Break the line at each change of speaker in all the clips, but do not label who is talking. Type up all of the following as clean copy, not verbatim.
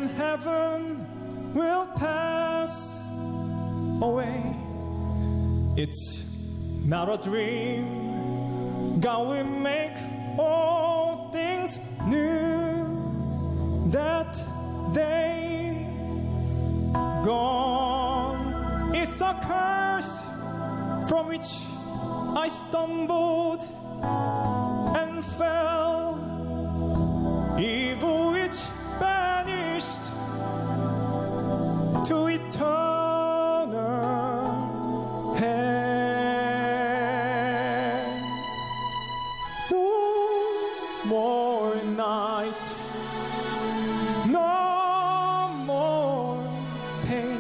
in heaven will pass away. It's not a dream. God will make all things new. That day gone is the curse from which I stumbled and fell. Evil which vanished to eternal hell. No more night, no more pain,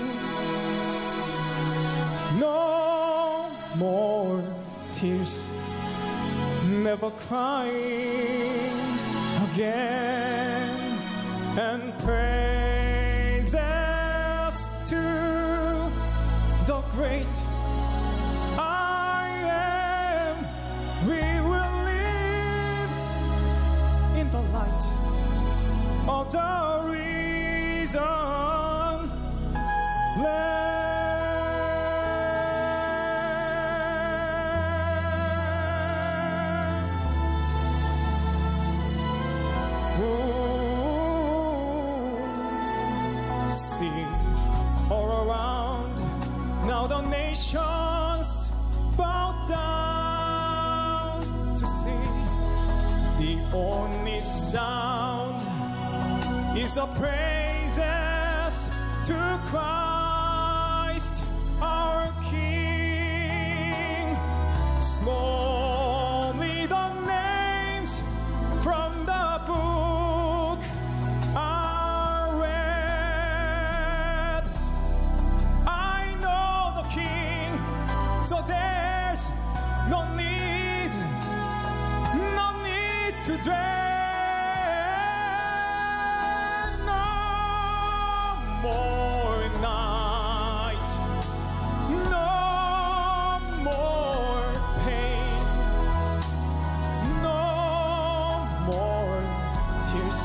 no more tears, never crying again. And praises to the great I am. We will live in the light of the risen Lamb. All around, now the nations bow down to see. The only sound is a praises to Christ our King. Slowly the names from the book are read. I know the King, so there's no need to dread. No more night, no more pain, no more tears,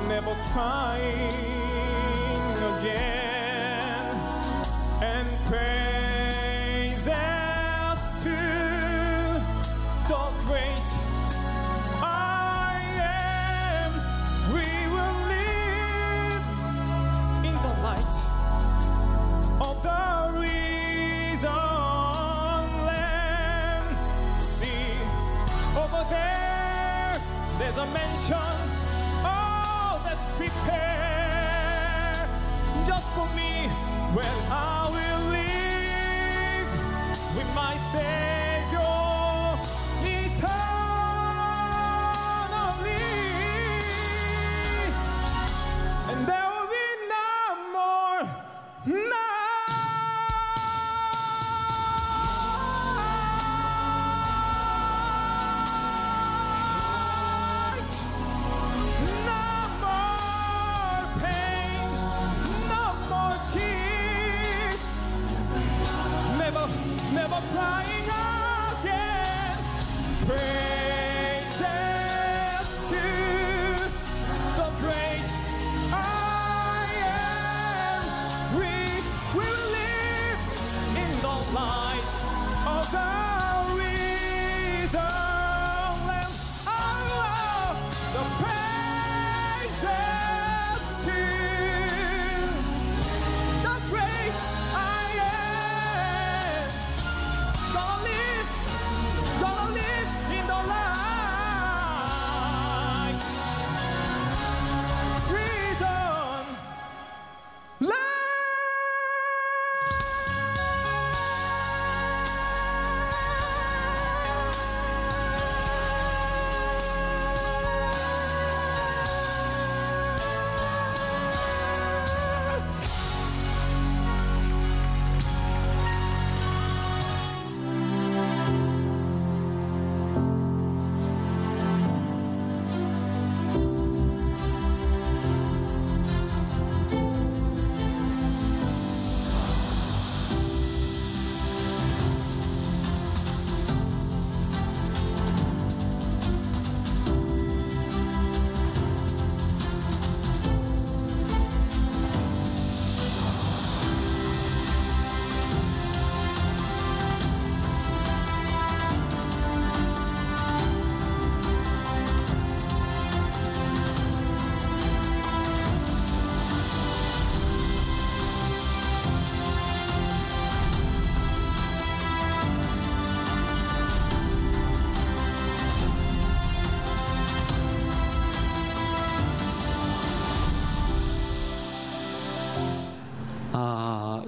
never crying again. And praises to the great I am. We will live in the light of the risen Lamb. See, over there's a mansion, oh, that's prepared just for me, where I will live with my Savior eternally. And there will be no more night. No more pain, no more tears, never crying again. Praises to the great I am. We will live in the light of the risen Lamb. Oh, the praises to the great I am. Gonna live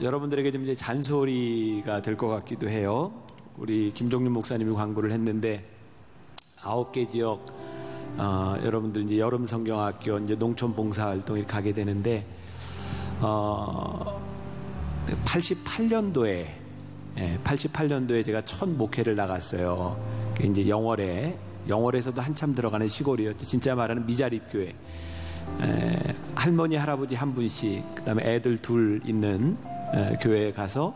여러분들에게 좀 이제 잔소리가 될 것 같기도 해요. 우리 김종윤 목사님이 광고를 했는데 9개 지역 여러분들 이제 여름 성경학교 이제 농촌 봉사 활동에 가게 되는데 88년도에 제가 첫 목회를 나갔어요. 이제 영월에서도 한참 들어가는 시골이었죠. 진짜 말하는 미자립 교회. 할머니 할아버지 한 분씩, 그다음에 애들 둘 있는 교회에 가서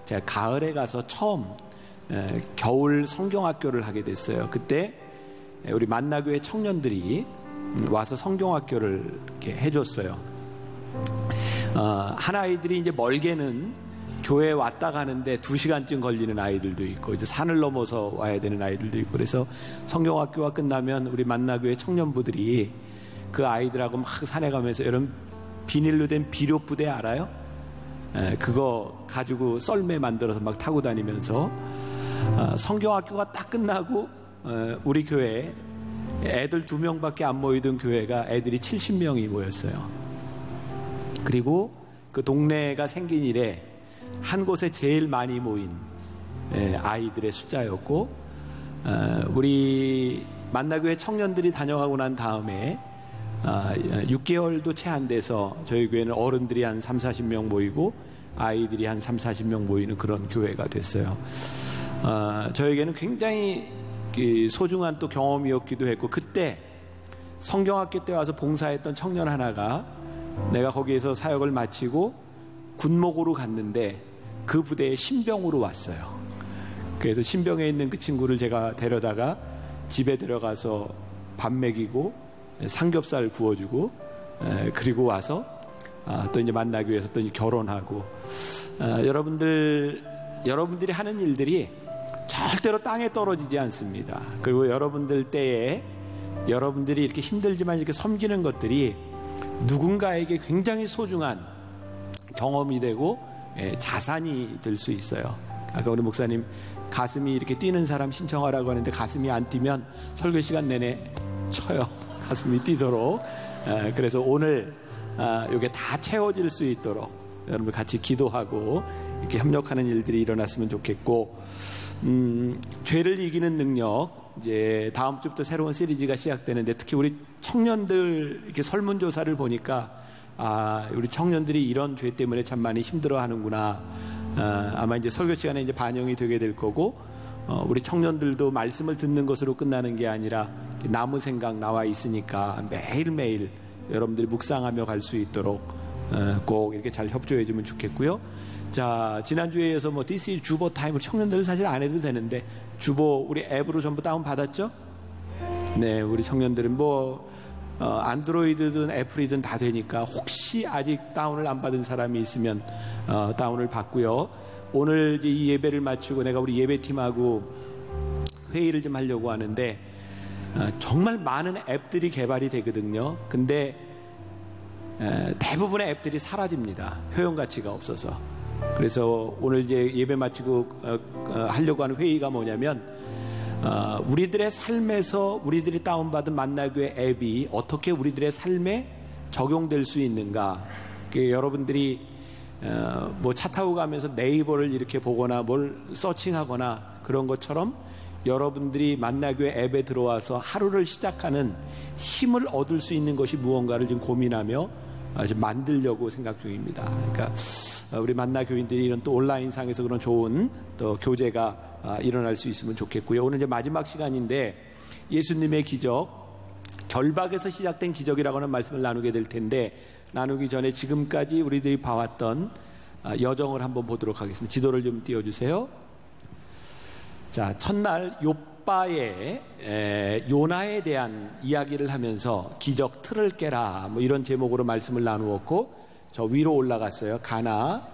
제가 가을에 가서 처음 겨울 성경학교를 하게 됐어요. 그때 우리 만나교회 청년들이 와서 성경학교를 이렇게 해줬어요. 한 아이들이 이제 멀게는 교회에 왔다 가는데 2시간쯤 걸리는 아이들도 있고, 이제 산을 넘어서 와야 되는 아이들도 있고, 그래서 성경학교가 끝나면 우리 만나교회 청년부들이 그 아이들하고 막 산에 가면서, 여러분 비닐로 된 비료부대 알아요? 그거 가지고 썰매 만들어서 막 타고 다니면서 성경학교가 딱 끝나고 우리 교회에 애들 2명밖에 안 모이던 교회가 애들이 70명이 모였어요. 그리고 그 동네가 생긴 이래 한 곳에 제일 많이 모인 아이들의 숫자였고, 우리 만나교회 청년들이 다녀가고 난 다음에 6개월도 채 안 돼서 저희 교회는 어른들이 한 30-40명 모이고 아이들이 한 30-40명 모이는 그런 교회가 됐어요. 저에게는 굉장히 소중한 또 경험이었기도 했고, 그때 성경학교 때 와서 봉사했던 청년 하나가 내가 거기에서 사역을 마치고 군목으로 갔는데 그 부대에 신병으로 왔어요. 그래서 신병에 있는 그 친구를 제가 데려다가 집에 들어가서 밥 먹이고 삼겹살 구워주고, 그리고 와서 또 이제 만나교회에서 또 이제 결혼하고, 여러분들이 하는 일들이 절대로 땅에 떨어지지 않습니다. 그리고 여러분들 때에 여러분들이 이렇게 힘들지만 이렇게 섬기는 것들이 누군가에게 굉장히 소중한 경험이 되고 자산이 될 수 있어요. 아까 우리 목사님 가슴이 이렇게 뛰는 사람 신청하라고 하는데, 가슴이 안 뛰면 설교 시간 내내 쳐요. 가슴이 뛰도록. 그래서 오늘 이게 다 채워질 수 있도록 여러분 같이 기도하고 이렇게 협력하는 일들이 일어났으면 좋겠고, 죄를 이기는 능력, 이제 다음 주부터 새로운 시리즈가 시작되는데, 특히 우리 청년들 이렇게 설문조사를 보니까 우리 청년들이 이런 죄 때문에 참 많이 힘들어하는구나. 아마 이제 설교 시간에 이제 반영이 되게 될 거고, 우리 청년들도 말씀을 듣는 것으로 끝나는 게 아니라 나무 생각 나와 있으니까 매일매일 여러분들이 묵상하며 갈 수 있도록 꼭 이렇게 잘 협조해 주면 좋겠고요. 자, 지난주에 이어서 This is 주보 타임을 청년들은 사실 안 해도 되는데, 주보 우리 앱으로 전부 다운 받았죠? 네, 우리 청년들은 안드로이드든 애플이든 다 되니까 혹시 아직 다운을 안 받은 사람이 있으면 다운을 받고요. 오늘 이제 이 예배를 마치고 내가 우리 예배팀하고 회의를 좀 하려고 하는데, 정말 많은 앱들이 개발이 되거든요. 근데 대부분의 앱들이 사라집니다. 효용 가치가 없어서. 그래서 오늘 이제 예배 마치고 하려고 하는 회의가 뭐냐면, 우리들의 삶에서 우리들이 다운받은 만나교회 앱이 어떻게 우리들의 삶에 적용될 수 있는가. 여러분들이 차 타고 가면서 네이버를 이렇게 보거나 뭘 서칭하거나 그런 것처럼 여러분들이 만나교회 앱에 들어와서 하루를 시작하는 힘을 얻을 수 있는 것이 무언가를 지금 고민하며 지금 만들려고 생각 중입니다. 그러니까 우리 만나교인들이 이런 또 온라인상에서 그런 좋은 또 교제가 일어날 수 있으면 좋겠고요. 오늘 이제 마지막 시간인데, 예수님의 기적, 결박에서 시작된 기적이라고 하는 말씀을 나누게 될 텐데, 나누기 전에 지금까지 우리들이 봐왔던 여정을 한번 보도록 하겠습니다. 지도를 좀 띄워주세요. 자, 첫날 욥바의 요나에 대한 이야기를 하면서 기적 틀을 깨라 이런 제목으로 말씀을 나누었고, 저 위로 올라갔어요. 가나,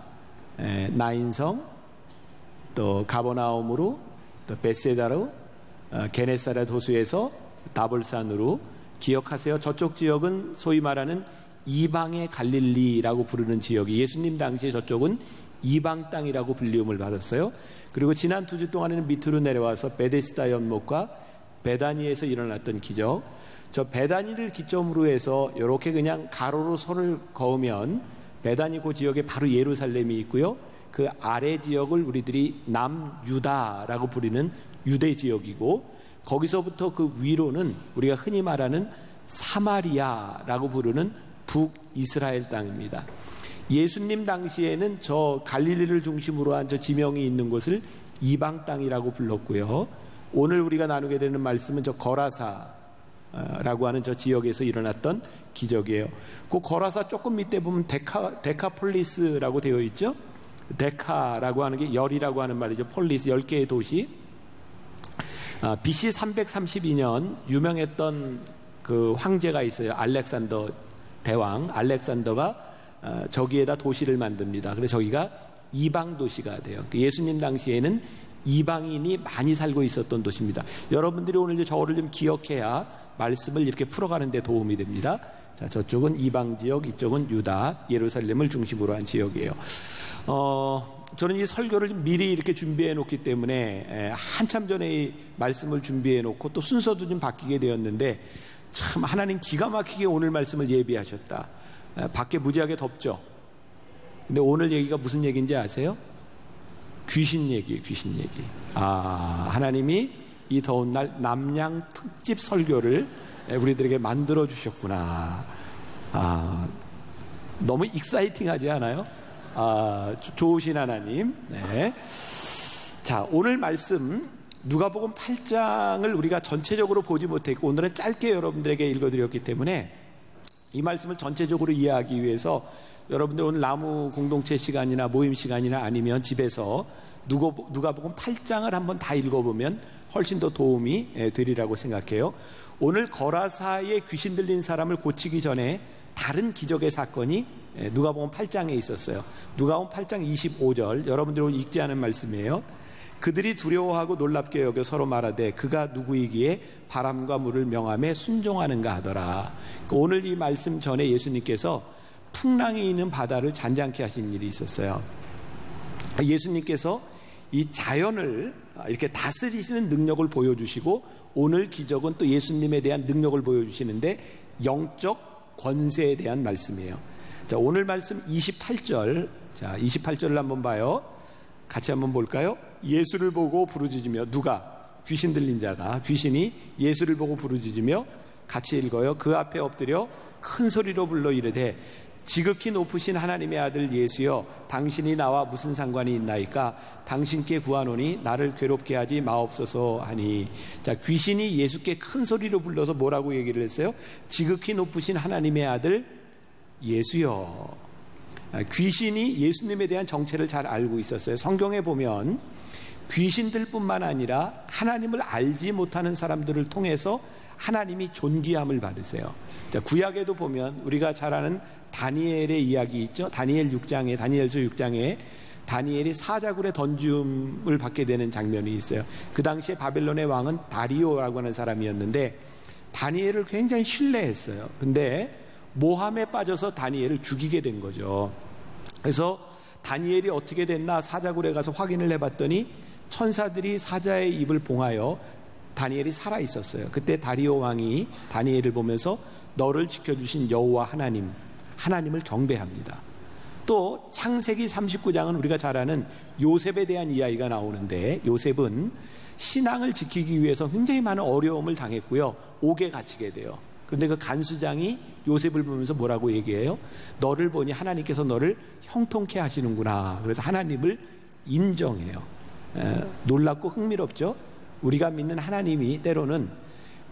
나인성, 또 가버나움으로, 또 베세다로, 게네사렛 호수에서 다볼산으로. 기억하세요. 저쪽 지역은 소위 말하는 이방의 갈릴리라고 부르는 지역이, 예수님 당시에 저쪽은 이방 땅이라고 불리움을 받았어요. 그리고 지난 2주 동안에는 밑으로 내려와서 베데스다 연못과 베다니에서 일어났던 기적, 저 베다니를 기점으로 해서 이렇게 그냥 가로로 선을 그으면 베다니 그 지역에 바로 예루살렘이 있고요. 그 아래 지역을 우리들이 남유다라고 부르는 유대 지역이고, 거기서부터 그 위로는 우리가 흔히 말하는 사마리아라고 부르는 북이스라엘 땅입니다. 예수님 당시에는 저 갈릴리를 중심으로 한 저 지명이 있는 곳을 이방 땅이라고 불렀고요. 오늘 우리가 나누게 되는 말씀은 저 거라사라고 하는 저 지역에서 일어났던 기적이에요. 그 거라사 조금 밑에 보면 데카폴리스라고 되어 있죠. 데카라고 하는 게 열이라고 하는 말이죠. 폴리스 10개의 도시. BC 332년 유명했던 그 황제가 있어요. 알렉산더 대왕. 알렉산더가 저기에다 도시를 만듭니다. 그래서 저기가 이방 도시가 돼요. 예수님 당시에는 이방인이 많이 살고 있었던 도시입니다. 여러분들이 오늘 이제 저거를 좀 기억해야 말씀을 이렇게 풀어가는 데 도움이 됩니다. 자, 저쪽은 이방 지역, 이쪽은 유다, 예루살렘을 중심으로 한 지역이에요. 저는 이 설교를 미리 이렇게 준비해 놓기 때문에 한참 전에 이 말씀을 준비해 놓고 또 순서도 좀 바뀌게 되었는데, 참 하나님 기가 막히게 오늘 말씀을 예비하셨다. 밖에 무지하게 덥죠. 근데 오늘 얘기가 무슨 얘기인지 아세요? 귀신 얘기예요. 귀신 얘기. 하나님이 이 더운 날 남양 특집 설교를 우리들에게 만들어 주셨구나. 너무 익사이팅하지 않아요? 좋으신 하나님. 네. 자, 오늘 말씀 누가복음 8장을 우리가 전체적으로 보지 못했고, 오늘은 짧게 여러분들에게 읽어드렸기 때문에 이 말씀을 전체적으로 이해하기 위해서 여러분들 오늘 나무 공동체 시간이나 모임 시간이나 아니면 집에서 누가복음 8장을 한번 다 읽어보면 훨씬 더 도움이 되리라고 생각해요. 오늘 거라사에 귀신 들린 사람을 고치기 전에 다른 기적의 사건이 누가복음 8장에 있었어요. 누가복음 8장 25절, 여러분들 오늘 읽지 않은 말씀이에요. 그들이 두려워하고 놀랍게 여겨 서로 말하되 그가 누구이기에 바람과 물을 명함에 순종하는가 하더라. 오늘 이 말씀 전에 예수님께서 풍랑이 있는 바다를 잔잔케 하신 일이 있었어요. 예수님께서 이 자연을 이렇게 다스리시는 능력을 보여주시고, 오늘 기적은 또 예수님에 대한 능력을 보여주시는데 영적 권세에 대한 말씀이에요. 자, 오늘 말씀 28절, 자 28절을 한번 봐요. 같이 한번 볼까요? 예수를 보고 부르짖으며, 누가? 귀신 들린 자가, 귀신이 예수를 보고 부르짖으며, 같이 읽어요. 그 앞에 엎드려 큰 소리로 불러 이르되 지극히 높으신 하나님의 아들 예수여, 당신이 나와 무슨 상관이 있나이까? 당신께 구하노니 나를 괴롭게 하지 마옵소서 하니. 자, 귀신이 예수께 큰 소리로 불러서 뭐라고 얘기를 했어요? 지극히 높으신 하나님의 아들 예수여. 귀신이 예수님에 대한 정체를 잘 알고 있었어요. 성경에 보면 귀신들뿐만 아니라 하나님을 알지 못하는 사람들을 통해서 하나님이 존귀함을 받으세요. 자, 구약에도 보면 우리가 잘 아는 다니엘의 이야기 있죠. 다니엘서 6장에 다니엘이 사자굴에 던짐을 받게 되는 장면이 있어요. 그 당시에 바벨론의 왕은 다리오라고 하는 사람이었는데 다니엘을 굉장히 신뢰했어요. 근데 모함에 빠져서 다니엘을 죽이게 된 거죠. 그래서 다니엘이 어떻게 됐나 사자굴에 가서 확인을 해봤더니 천사들이 사자의 입을 봉하여 다니엘이 살아 있었어요. 그때 다리오 왕이 다니엘을 보면서 너를 지켜주신 여호와 하나님을 경배합니다. 또 창세기 39장은 우리가 잘 아는 요셉에 대한 이야기가 나오는데, 요셉은 신앙을 지키기 위해서 굉장히 많은 어려움을 당했고요, 옥에 갇히게 돼요. 그런데 그 간수장이 요셉을 보면서 뭐라고 얘기해요? 너를 보니 하나님께서 너를 형통케 하시는구나. 그래서 하나님을 인정해요. 놀랍고 흥미롭죠? 우리가 믿는 하나님이 때로는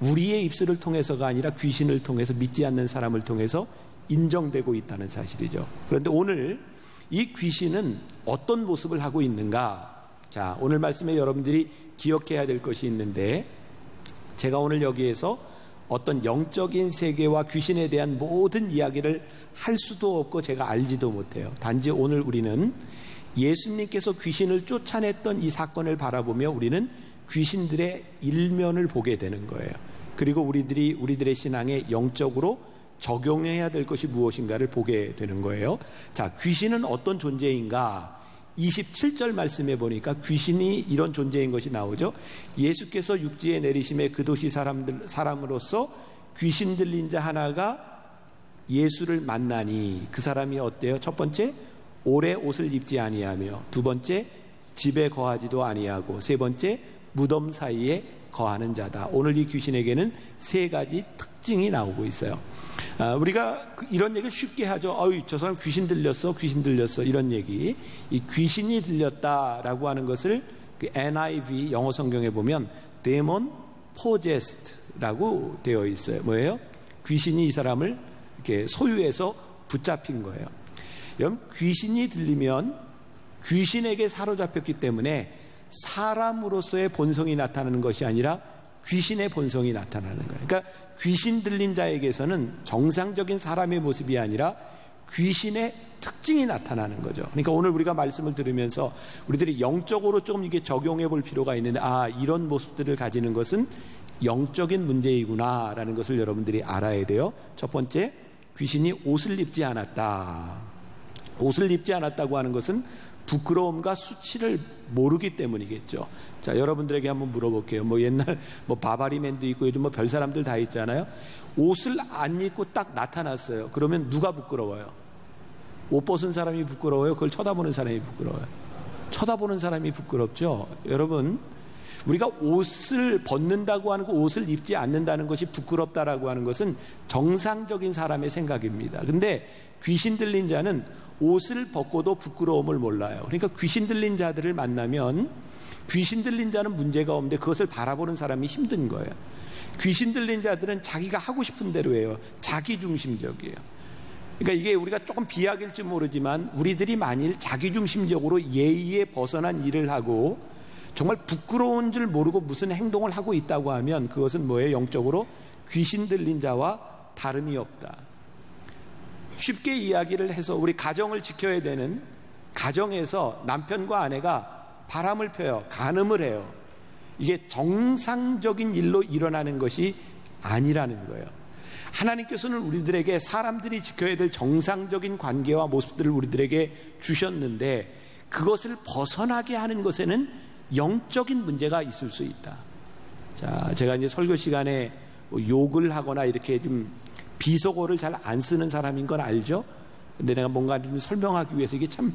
우리의 입술을 통해서가 아니라 귀신을 통해서, 믿지 않는 사람을 통해서 인정되고 있다는 사실이죠. 그런데 오늘 이 귀신은 어떤 모습을 하고 있는가? 자, 오늘 말씀에 여러분들이 기억해야 될 것이 있는데, 제가 오늘 여기에서 어떤 영적인 세계와 귀신에 대한 모든 이야기를 할 수도 없고 제가 알지도 못해요. 단지 오늘 우리는 예수님께서 귀신을 쫓아냈던 이 사건을 바라보며 우리는 귀신들의 일면을 보게 되는 거예요. 그리고 우리들의 신앙에 영적으로 적용해야 될 것이 무엇인가를 보게 되는 거예요. 자, 귀신은 어떤 존재인가? 27절 말씀에 보니까 귀신이 이런 존재인 것이 나오죠. 예수께서 육지에 내리심에 그 도시 사람으로서 귀신 들린 자 하나가 예수를 만나니 그 사람이 어때요? 첫 번째, 오래 옷을 입지 아니하며, 두 번째, 집에 거하지도 아니하고, 세 번째, 무덤 사이에 거하는 자다. 오늘 이 귀신에게는 세 가지 특징이 나오고 있어요. 우리가 이런 얘기를 쉽게 하죠. 저 사람 귀신 들렸어, 귀신 들렸어, 이런 얘기. 이 귀신이 들렸다라고 하는 것을 그 NIV 영어 성경에 보면 demon possed라고 되어 있어요. 뭐예요? 귀신이 이 사람을 이렇게 소유해서 붙잡힌 거예요. 여러분, 귀신이 들리면 귀신에게 사로잡혔기 때문에 사람으로서의 본성이 나타나는 것이 아니라 귀신의 본성이 나타나는 거예요. 그러니까 귀신 들린 자에게서는 정상적인 사람의 모습이 아니라 귀신의 특징이 나타나는 거죠. 그러니까 오늘 우리가 말씀을 들으면서 우리들이 영적으로 좀 이게 적용해 볼 필요가 있는데, 이런 모습들을 가지는 것은 영적인 문제이구나라는 것을 여러분들이 알아야 돼요. 첫 번째, 귀신이 옷을 입지 않았다. 옷을 입지 않았다고 하는 것은 부끄러움과 수치를 모르기 때문이겠죠. 자, 여러분들에게 한번 물어볼게요. 옛날 바바리맨도 있고 요즘 별 사람들 다 있잖아요. 옷을 안 입고 딱 나타났어요. 그러면 누가 부끄러워요? 옷 벗은 사람이 부끄러워요? 그걸 쳐다보는 사람이 부끄러워요? 쳐다보는 사람이 부끄럽죠. 여러분, 우리가 옷을 벗는다고 하는 거, 옷을 입지 않는다는 것이 부끄럽다라고 하는 것은 정상적인 사람의 생각입니다. 근데 귀신 들린 자는 옷을 벗고도 부끄러움을 몰라요. 그러니까 귀신 들린 자들을 만나면 귀신 들린 자는 문제가 없는데 그것을 바라보는 사람이 힘든 거예요. 귀신 들린 자들은 자기가 하고 싶은 대로 해요. 자기중심적이에요. 그러니까 이게 우리가 조금 비약일지 모르지만 우리들이 만일 자기중심적으로 예의에 벗어난 일을 하고 정말 부끄러운 줄 모르고 무슨 행동을 하고 있다고 하면 그것은 뭐예요? 영적으로 귀신 들린 자와 다름이 없다. 쉽게 이야기를 해서 우리 가정을 지켜야 되는 가정에서 남편과 아내가 바람을 펴요. 간음을 해요. 이게 정상적인 일로 일어나는 것이 아니라는 거예요. 하나님께서는 우리들에게 사람들이 지켜야 될 정상적인 관계와 모습들을 우리들에게 주셨는데 그것을 벗어나게 하는 것에는 영적인 문제가 있을 수 있다. 자, 제가 이제 설교 시간에 욕을 하거나 이렇게 좀 비속어를 잘 안 쓰는 사람인 건 알죠? 근데 내가 뭔가 좀 설명하기 위해서 이게 참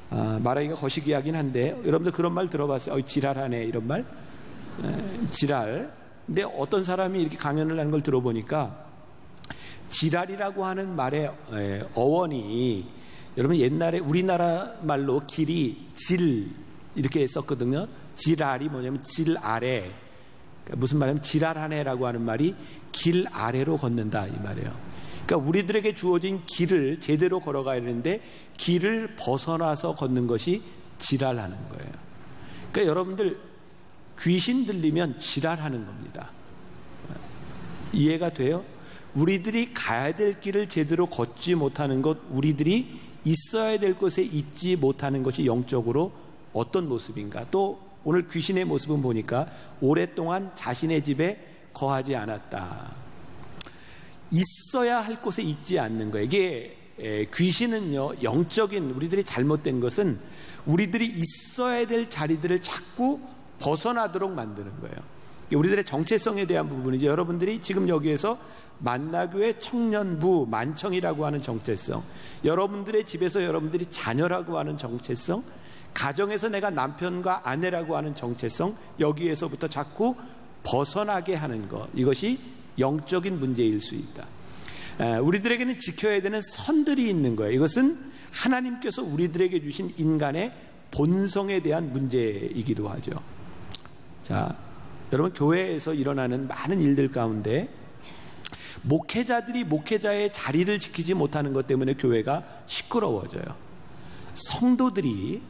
말하기가 거시기하긴 한데 여러분들 그런 말 들어봤어요? 지랄하네 이런 말? 지랄. 근데 어떤 사람이 이렇게 강연을 하는 걸 들어보니까 지랄이라고 하는 말의 어원이 여러분 옛날에 우리나라 말로 길이 질 이렇게 썼거든요. 지랄이 뭐냐면 질 아래. 무슨 말이냐면 지랄하네라고 하는 말이 길 아래로 걷는다 이 말이에요. 그러니까 우리들에게 주어진 길을 제대로 걸어가야 되는데 길을 벗어나서 걷는 것이 지랄하는 거예요. 그러니까 여러분들 귀신 들리면 지랄하는 겁니다. 이해가 돼요? 우리들이 가야 될 길을 제대로 걷지 못하는 것, 우리들이 있어야 될 곳에 있지 못하는 것이 영적으로 어떤 모습인가. 또 오늘 귀신의 모습은 보니까 오랫동안 자신의 집에 거하지 않았다. 있어야 할 곳에 있지 않는 거예요. 이게 귀신은요, 영적인 우리들이 잘못된 것은 우리들이 있어야 될 자리들을 자꾸 벗어나도록 만드는 거예요. 우리들의 정체성에 대한 부분이죠. 여러분들이 지금 여기에서 만나교회 청년부 만청이라고 하는 정체성, 여러분들의 집에서 여러분들이 자녀라고 하는 정체성, 가정에서 내가 남편과 아내라고 하는 정체성, 여기에서부터 자꾸 벗어나게 하는 것, 이것이 영적인 문제일 수 있다. 우리들에게는 지켜야 되는 선들이 있는 거예요. 이것은 하나님께서 우리들에게 주신 인간의 본성에 대한 문제이기도 하죠. 자, 여러분 교회에서 일어나는 많은 일들 가운데 목회자들이 목회자의 자리를 지키지 못하는 것 때문에 교회가 시끄러워져요. 성도들의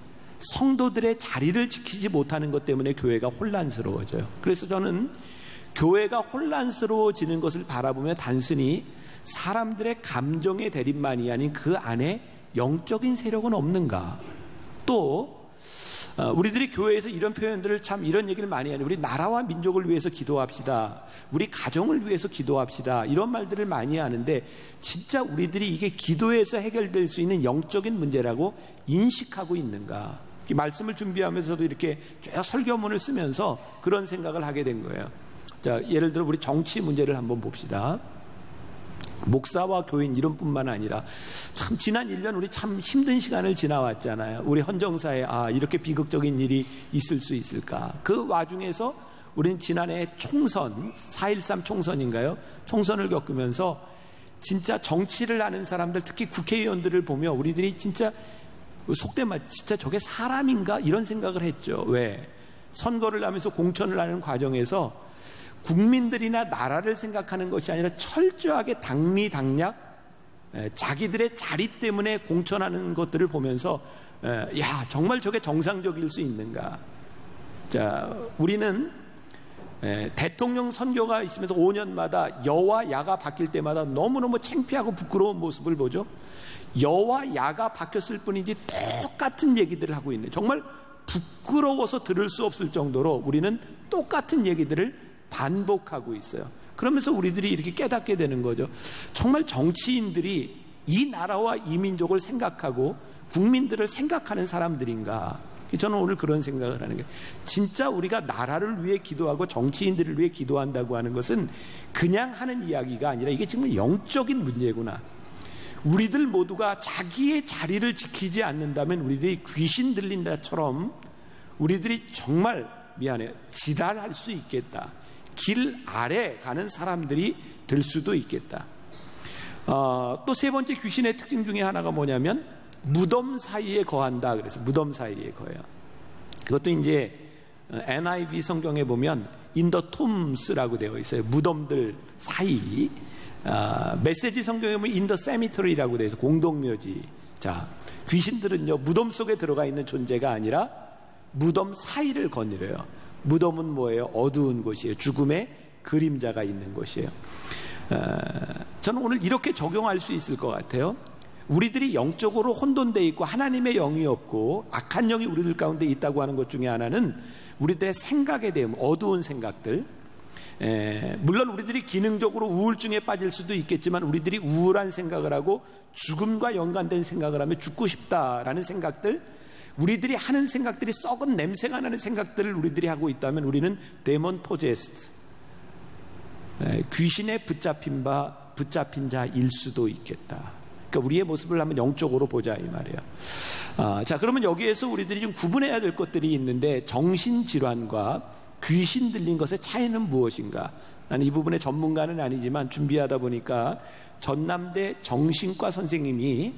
자리를 지키지 못하는 것 때문에 교회가 혼란스러워져요. 그래서 저는 교회가 혼란스러워지는 것을 바라보며 단순히 사람들의 감정의 대립만이 아닌 그 안에 영적인 세력은 없는가. 또 우리들이 교회에서 이런 표현들을 참 이런 얘기를 많이 하는, 우리 나라와 민족을 위해서 기도합시다, 우리 가정을 위해서 기도합시다, 이런 말들을 많이 하는데 진짜 우리들이 이게 기도에서 해결될 수 있는 영적인 문제라고 인식하고 있는가. 이 말씀을 준비하면서도 이렇게 쭉 설교문을 쓰면서 그런 생각을 하게 된 거예요. 자, 예를 들어 우리 정치 문제를 한번 봅시다. 목사와 교인 이런뿐만 아니라 참 지난 1년 우리 참 힘든 시간을 지나왔잖아요. 우리 헌정사에 이렇게 비극적인 일이 있을 수 있을까? 그 와중에서 우리는 지난해 총선 4.13 총선인가요? 총선을 겪으면서 진짜 정치를 하는 사람들, 특히 국회의원들을 보며 우리들이 진짜 속된 말 진짜 저게 사람인가 이런 생각을 했죠. 왜? 선거를 하면서 공천을 하는 과정에서 국민들이나 나라를 생각하는 것이 아니라 철저하게 당리당략 자기들의 자리 때문에 공천하는 것들을 보면서 정말 저게 정상적일 수 있는가. 자, 우리는 대통령 선거가 있으면서 5년마다 여와 야가 바뀔 때마다 너무너무 창피하고 부끄러운 모습을 보죠. 여와 야가 바뀌었을 뿐이지 똑같은 얘기들을 하고 있는, 정말 부끄러워서 들을 수 없을 정도로 우리는 똑같은 얘기들을 반복하고 있어요. 그러면서 우리들이 이렇게 깨닫게 되는 거죠. 정말 정치인들이 이 나라와 이 민족을 생각하고 국민들을 생각하는 사람들인가. 저는 오늘 그런 생각을 하는 게, 진짜 우리가 나라를 위해 기도하고 정치인들을 위해 기도한다고 하는 것은 그냥 하는 이야기가 아니라 이게 정말 영적인 문제구나. 우리들 모두가 자기의 자리를 지키지 않는다면 우리들이 귀신 들린다처럼 우리들이 정말 지랄할 수 있겠다. 길 아래 가는 사람들이 될 수도 있겠다. 또 세 번째 귀신의 특징 중에 하나가 뭐냐면 무덤 사이에 거한다. 그래서 무덤 사이에 거해요. 이것도 이제 NIV 성경에 보면 in the tombs라고 되어 있어요. 무덤들 사이. 메시지 성경에 보면 in the cemetery라고 되어 있어요. 공동묘지. 자, 귀신들은요 무덤 속에 들어가 있는 존재가 아니라 무덤 사이를 거느려요. 무덤은 뭐예요? 어두운 곳이에요. 죽음의 그림자가 있는 곳이에요. 저는 오늘 이렇게 적용할 수 있을 것 같아요. 우리들이 영적으로 혼돈되어 있고 하나님의 영이 없고 악한 영이 우리들 가운데 있다고 하는 것 중에 하나는 우리들의 생각에 대한 어두운 생각들. 물론 우리들이 기능적으로 우울증에 빠질 수도 있겠지만 우리들이 우울한 생각을 하고 죽음과 연관된 생각을 하며 죽고 싶다라는 생각들, 우리들이 하는 생각들이 썩은 냄새가 나는 생각들을 우리들이 하고 있다면 우리는 데몬 포제스트, 귀신에 붙잡힌 자일 수도 있겠다. 그러니까 우리의 모습을 한번 영적으로 보자 이 말이에요. 자, 그러면 여기에서 우리들이 좀 구분해야 될 것들이 있는데, 정신질환과 귀신 들린 것의 차이는 무엇인가? 나는 이 부분의 전문가는 아니지만 준비하다 보니까 전남대 정신과 선생님이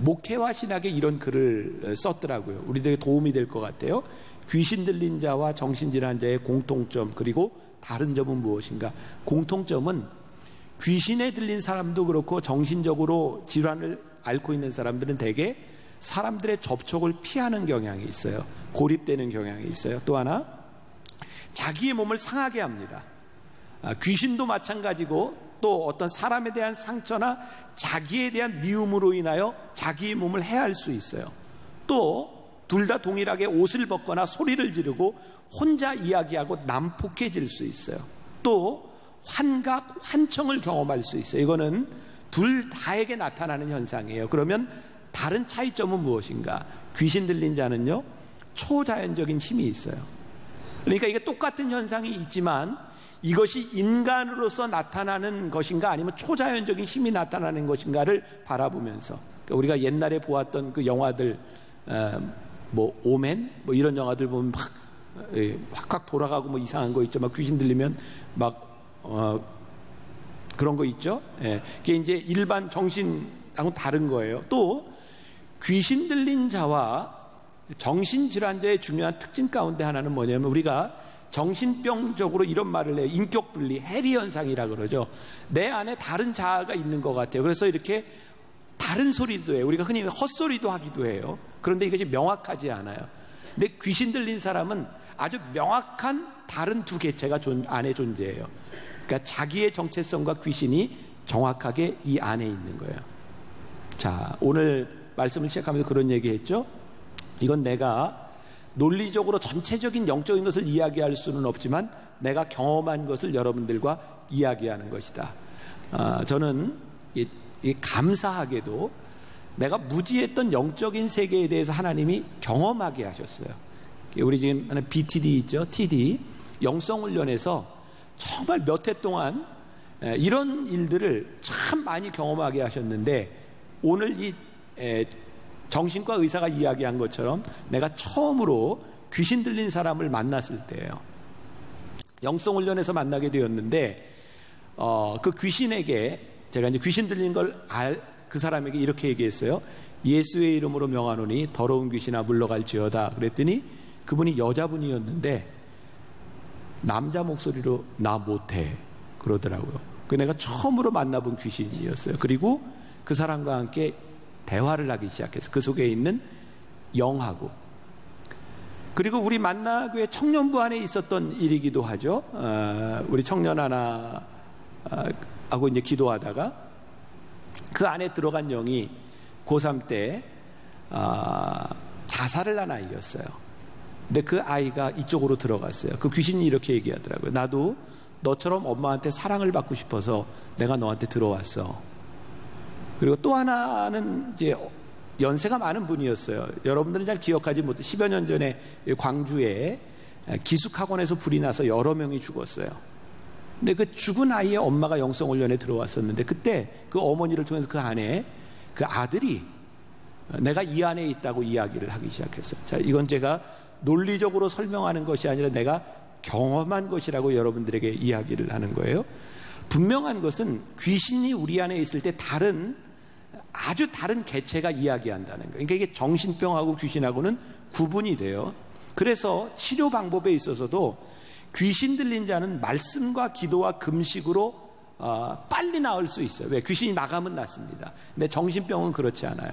목회와 신학에 이런 글을 썼더라고요. 우리들에게 도움이 될 것 같아요. 귀신 들린 자와 정신질환자의 공통점, 그리고 다른 점은 무엇인가? 공통점은 귀신에 들린 사람도 그렇고 정신적으로 질환을 앓고 있는 사람들은 대개 사람들의 접촉을 피하는 경향이 있어요. 고립되는 경향이 있어요. 또 하나, 자기의 몸을 상하게 합니다. 귀신도 마찬가지고 또 어떤 사람에 대한 상처나 자기에 대한 미움으로 인하여 자기의 몸을 해할 수 있어요. 또 둘 다 동일하게 옷을 벗거나 소리를 지르고 혼자 이야기하고 난폭해질 수 있어요. 또 환각, 환청을 경험할 수 있어요. 이거는 둘 다에게 나타나는 현상이에요. 그러면 다른 차이점은 무엇인가? 귀신 들린 자는요, 초자연적인 힘이 있어요. 그러니까 이게 똑같은 현상이 있지만 이것이 인간으로서 나타나는 것인가 아니면 초자연적인 힘이 나타나는 것인가를 바라보면서, 그러니까 우리가 옛날에 보았던 그 영화들, 뭐 오멘 뭐 이런 영화들 보면 막 확확 돌아가고 뭐 이상한 거 있죠. 막 귀신 들리면 막 그런 거 있죠. 그게 이제 일반 정신하고 다른 거예요. 또 귀신 들린 자와 정신질환자의 중요한 특징 가운데 하나는 뭐냐면, 우리가 정신병적으로 이런 말을 해요. 인격분리, 해리 현상이라 그러죠. 내 안에 다른 자아가 있는 것 같아요. 그래서 이렇게 다른 소리도 해요. 우리가 흔히 헛소리도 하기도 해요. 그런데 이것이 명확하지 않아요. 근데 귀신 들린 사람은 아주 명확한 다른 두 개체가 안에 존재해요. 그러니까 자기의 정체성과 귀신이 정확하게 이 안에 있는 거예요. 자, 오늘 말씀을 시작하면서 그런 얘기했죠. 이건 내가 논리적으로 전체적인 영적인 것을 이야기할 수는 없지만 내가 경험한 것을 여러분들과 이야기하는 것이다. 저는 감사하게도 내가 무지했던 영적인 세계에 대해서 하나님이 경험하게 하셨어요. 우리 지금 하는 BTD 있죠, TD 영성훈련에서 정말 몇 해 동안 이런 일들을 참 많이 경험하게 하셨는데 오늘 이 정신과 의사가 이야기한 것처럼 내가 처음으로 귀신 들린 사람을 만났을 때예요. 영성훈련에서 만나게 되었는데 그 귀신에게 제가 이제 귀신 들린 걸 그 사람에게 이렇게 얘기했어요. 예수의 이름으로 명하노니 더러운 귀신아 물러갈지어다. 그랬더니 그분이 여자분이었는데 남자 목소리로 나 못해 그러더라고요. 그 내가 처음으로 만나본 귀신이었어요. 그리고 그 사람과 함께 대화를 하기 시작해서 그 속에 있는 영하고, 그리고 우리 만나교회 청년부 안에 있었던 일이기도 하죠. 우리 청년 하나 하고 이제 기도하다가 그 안에 들어간 영이 고3 때 자살을 한 아이였어요. 근데 그 아이가 이쪽으로 들어갔어요. 그 귀신이 이렇게 얘기하더라고요. 나도 너처럼 엄마한테 사랑을 받고 싶어서 내가 너한테 들어왔어. 그리고 또 하나는 이제 연세가 많은 분이었어요. 여러분들은 잘 기억하지 못해 10여 년 전에 광주에 기숙학원에서 불이 나서 여러 명이 죽었어요. 근데 그 죽은 아이의 엄마가 영성훈련에 들어왔었는데 그때 그 어머니를 통해서 그 안에 그 아들이 내가 이 안에 있다고 이야기를 하기 시작했어요. 자, 이건 제가 논리적으로 설명하는 것이 아니라 내가 경험한 것이라고 여러분들에게 이야기를 하는 거예요. 분명한 것은 귀신이 우리 안에 있을 때 아주 다른 개체가 이야기한다는 거예요. 그러니까 이게 정신병하고 귀신하고는 구분이 돼요. 그래서 치료 방법에 있어서도 귀신 들린 자는 말씀과 기도와 금식으로 빨리 나을 수 있어요. 왜? 귀신이 나가면 낫습니다. 근데 정신병은 그렇지 않아요.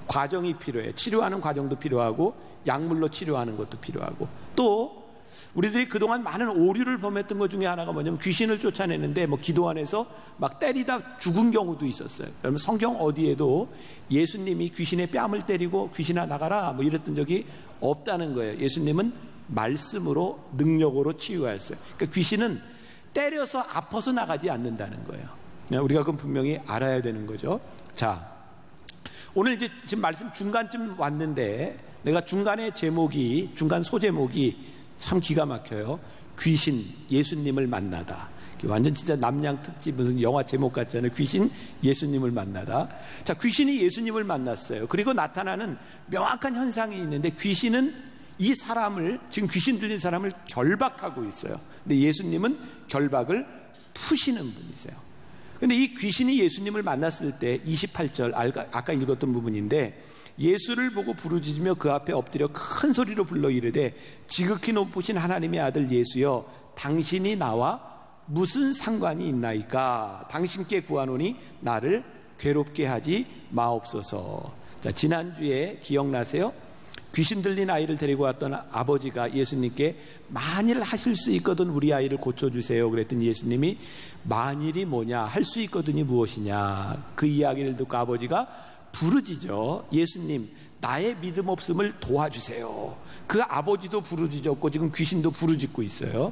과정이 필요해요. 치료하는 과정도 필요하고 약물로 치료하는 것도 필요하고, 또 우리들이 그동안 많은 오류를 범했던 것 중에 하나가 뭐냐면 귀신을 쫓아내는데 기도 안에서 막 때리다 죽은 경우도 있었어요. 여러분 성경 어디에도 예수님이 귀신의 뺨을 때리고 귀신아 나가라 이랬던 적이 없다는 거예요. 예수님은 말씀으로 능력으로 치유하였어요. 그러니까 귀신은 때려서 아파서 나가지 않는다는 거예요. 우리가 그건 분명히 알아야 되는 거죠. 자, 오늘 이제 지금 말씀 중간쯤 왔는데 내가 중간 소제목이 참 기가 막혀요. 귀신 예수님을 만나다. 완전 진짜 남양 특집 무슨 영화 제목 같잖아요. 귀신 예수님을 만나다. 자, 귀신이 예수님을 만났어요. 그리고 나타나는 명확한 현상이 있는데 귀신은 이 사람을, 지금 귀신 들린 사람을 결박하고 있어요. 근데 예수님은 결박을 푸시는 분이세요. 근데 이 귀신이 예수님을 만났을 때 28절 아까 읽었던 부분인데 예수를 보고 부르짖으며 그 앞에 엎드려 큰 소리로 불러 이르되 지극히 높으신 하나님의 아들 예수여 당신이 나와 무슨 상관이 있나이까? 당신께 구하노니 나를 괴롭게 하지 마옵소서. 자, 지난주에 기억나세요? 귀신 들린 아이를 데리고 왔던 아버지가 예수님께 만일 하실 수 있거든 우리 아이를 고쳐주세요. 그랬더니 예수님이 만일이 뭐냐, 할 수 있거든이 무엇이냐, 그 이야기를 듣고 아버지가 부르짖어 예수님 나의 믿음 없음을 도와주세요. 그 아버지도 부르짖었고 지금 귀신도 부르짖고 있어요.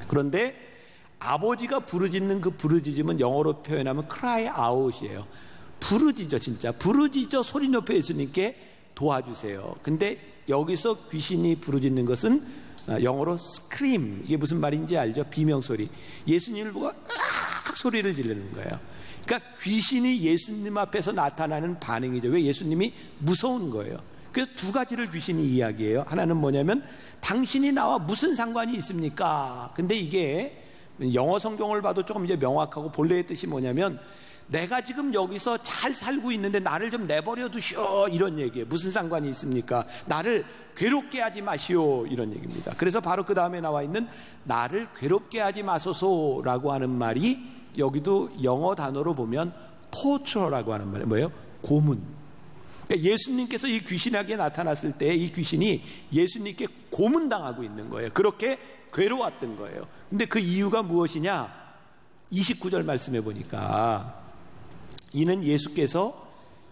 그런데 아버지가 부르짖는 그 부르짖음은 영어로 표현하면 cry out이에요. 부르짖어, 진짜 부르짖어 소리 높여 예수님께 도와주세요. 근데 여기서 귀신이 부르짖는 것은 영어로 scream, 이게 무슨 말인지 알죠? 비명소리. 예수님을 보고 으악 소리를 지르는 거예요. 그러니까 귀신이 예수님 앞에서 나타나는 반응이죠. 왜? 예수님이 무서운 거예요. 그래서 두 가지를 귀신이 이야기해요. 하나는 뭐냐면 당신이 나와 무슨 상관이 있습니까? 근데 이게 영어 성경을 봐도 조금 이제 명확하고 본래의 뜻이 뭐냐면 내가 지금 여기서 잘 살고 있는데 나를 좀 내버려 두시오, 이런 얘기예요. 무슨 상관이 있습니까? 나를 괴롭게 하지 마시오, 이런 얘기입니다. 그래서 바로 그 다음에 나와 있는 나를 괴롭게 하지 마소서라고 하는 말이 여기도 영어 단어로 보면 torture라고 하는 말이에요. 뭐예요? 고문. 그러니까 예수님께서 이 귀신에게 나타났을 때 이 귀신이 예수님께 고문당하고 있는 거예요. 그렇게 괴로웠던 거예요. 근데 그 이유가 무엇이냐? 29절 말씀해 보니까 이는 예수께서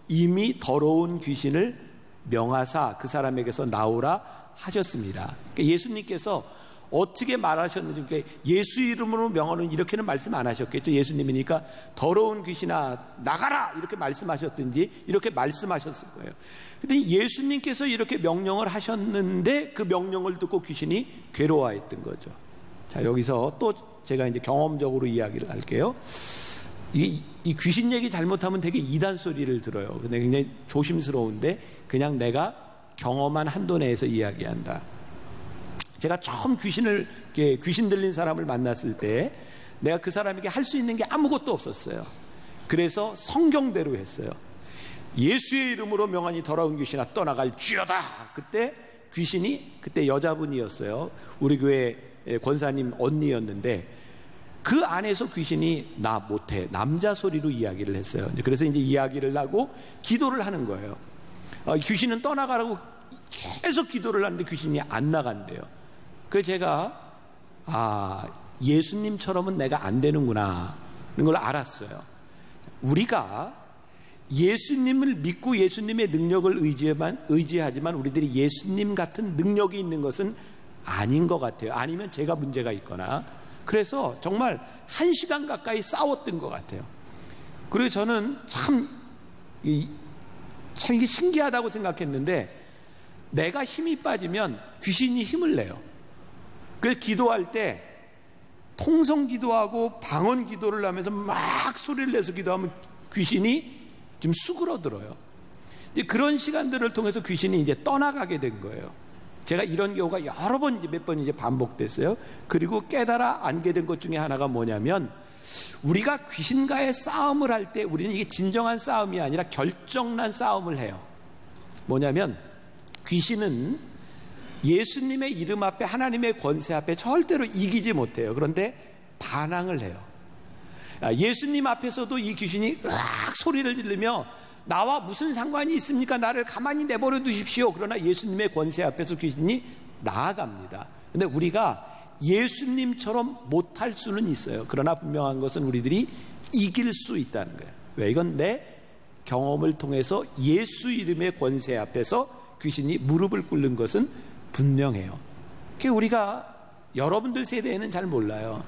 이미 더러운 귀신을 명하사 그 사람에게서 나오라 하셨습니다. 그러니까 예수님께서 어떻게 말하셨는지, 그러니까 예수 이름으로 명하는 이렇게는 말씀 안 하셨겠죠. 예수님이니까 더러운 귀신아 나가라 이렇게 말씀하셨든지 이렇게 말씀하셨을 거예요. 근데 예수님께서 이렇게 명령을 하셨는데 그 명령을 듣고 귀신이 괴로워했던 거죠. 자, 여기서 또 제가 이제 경험적으로 이야기를 할게요. 이 귀신 얘기 잘못하면 되게 이단 소리를 들어요. 근데 굉장히 조심스러운데 그냥 내가 경험한 한도 내에서 이야기한다. 제가 처음 귀신 들린 사람을 만났을 때 내가 그 사람에게 할 수 있는 게 아무것도 없었어요. 그래서 성경대로 했어요. 예수의 이름으로 명하니 더러운 귀신아 떠나갈지어다. 그때 귀신이, 그때 여자분이었어요. 우리 교회 권사님 언니였는데 그 안에서 귀신이 나 못해, 남자 소리로 이야기를 했어요. 그래서 이제 이야기를 하고 기도를 하는 거예요. 귀신은 떠나가라고 계속 기도를 하는데 귀신이 안 나간대요. 그래서 제가 예수님처럼은 내가 안 되는구나 이런 걸 알았어요. 우리가 예수님을 믿고 예수님의 능력을 의지하지만 우리들이 예수님 같은 능력이 있는 것은 아닌 것 같아요. 아니면 제가 문제가 있거나. 그래서 정말 1시간 가까이 싸웠던 것 같아요. 그리고 저는 참 이게 신기하다고 생각했는데 내가 힘이 빠지면 귀신이 힘을 내요. 그래서 기도할 때 통성 기도하고 방언 기도를 하면서 막 소리를 내서 기도하면 귀신이 좀 수그러들어요. 그런 시간들을 통해서 귀신이 이제 떠나가게 된 거예요. 제가 이런 경우가 여러 번, 몇 번 이제 반복됐어요. 그리고 깨달아 알게 된 것 중에 하나가 뭐냐면 우리가 귀신과의 싸움을 할 때 우리는 이게 진정한 싸움이 아니라 결정난 싸움을 해요. 뭐냐면 귀신은 예수님의 이름 앞에, 하나님의 권세 앞에 절대로 이기지 못해요. 그런데 반항을 해요. 예수님 앞에서도 이 귀신이 으악 소리를 지르며 나와 무슨 상관이 있습니까? 나를 가만히 내버려 두십시오. 그러나 예수님의 권세 앞에서 귀신이 나아갑니다. 그런데 우리가 예수님처럼 못할 수는 있어요. 그러나 분명한 것은 우리들이 이길 수 있다는 거예요. 왜? 이건 내 경험을 통해서 예수 이름의 권세 앞에서 귀신이 무릎을 꿇는 것은 분명해요. 우리가 여러분들 세대에는 잘 몰라요.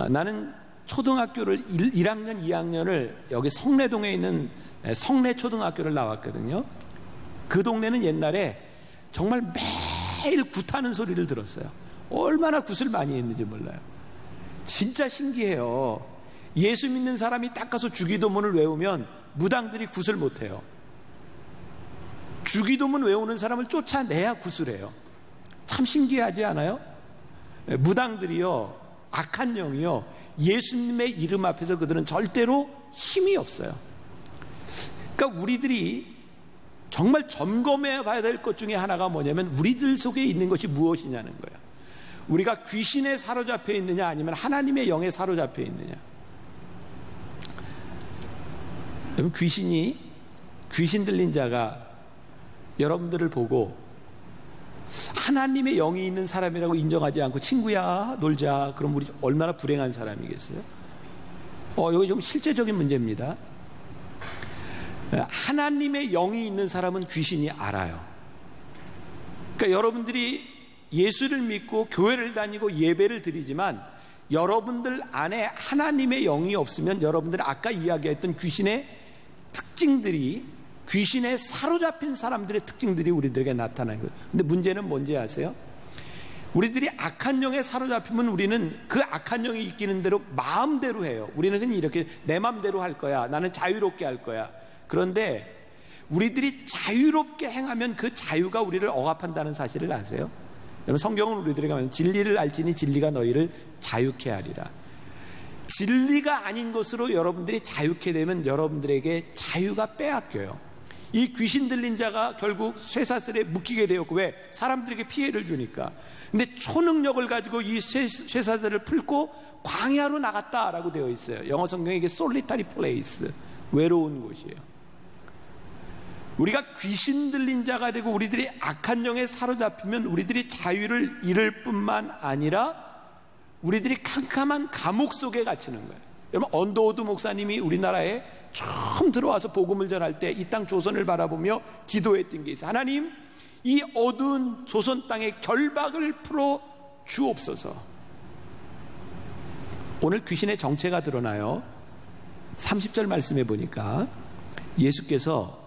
나는 초등학교를 1학년, 2학년을 여기 성내동에 있는 성내초등학교를 나왔거든요. 그 동네는 옛날에 정말 매일 굿하는 소리를 들었어요. 얼마나 굿을 많이 했는지 몰라요. 진짜 신기해요. 예수 믿는 사람이 딱 가서 주기도문을 외우면 무당들이 굿을 못해요. 주기도문 외우는 사람을 쫓아내야 굿을 해요. 참 신기하지 않아요? 무당들이요, 악한 영이요, 예수님의 이름 앞에서 그들은 절대로 힘이 없어요. 그러니까 우리들이 정말 점검해 봐야 될 것 중에 하나가 뭐냐면 우리들 속에 있는 것이 무엇이냐는 거예요. 우리가 귀신에 사로잡혀 있느냐 아니면 하나님의 영에 사로잡혀 있느냐. 여러분, 귀신 들린 자가 여러분들을 보고 하나님의 영이 있는 사람이라고 인정하지 않고 친구야 놀자, 그럼 우리 얼마나 불행한 사람이겠어요? 여기 좀 실제적인 문제입니다. 하나님의 영이 있는 사람은 귀신이 알아요. 그러니까 여러분들이 예수를 믿고 교회를 다니고 예배를 드리지만 여러분들 안에 하나님의 영이 없으면 여러분들 아까 이야기했던 귀신의 특징들이, 귀신에 사로잡힌 사람들의 특징들이 우리들에게 나타나는 거예요. 근데 문제는 뭔지 아세요? 우리들이 악한 영에 사로잡히면 우리는 그 악한 영이 이끄는 대로 마음대로 해요. 우리는 그냥 이렇게 내 마음대로 할 거야, 나는 자유롭게 할 거야. 그런데 우리들이 자유롭게 행하면 그 자유가 우리를 억압한다는 사실을 아세요? 여러분, 성경은 우리들에게 말하면 진리를 알지니 진리가 너희를 자유케 하리라. 진리가 아닌 것으로 여러분들이 자유케 되면 여러분들에게 자유가 빼앗겨요. 이 귀신 들린 자가 결국 쇠사슬에 묶이게 되었고, 왜? 사람들에게 피해를 주니까. 근데 초능력을 가지고 이 쇠사슬을 풀고 광야로 나갔다라고 되어 있어요. 영어 성경에 이게 솔리타리 플레이스, 외로운 곳이에요. 우리가 귀신 들린 자가 되고 우리들이 악한 영에 사로잡히면 우리들이 자유를 잃을 뿐만 아니라 우리들이 캄캄한 감옥 속에 갇히는 거예요. 여러분, 언더우드 목사님이 우리나라에 처음 들어와서 복음을 전할 때 이 땅 조선을 바라보며 기도했던 게 있어요. 하나님, 이 어두운 조선 땅의 결박을 풀어 주옵소서. 오늘 귀신의 정체가 드러나요. 30절 말씀해 보니까 예수께서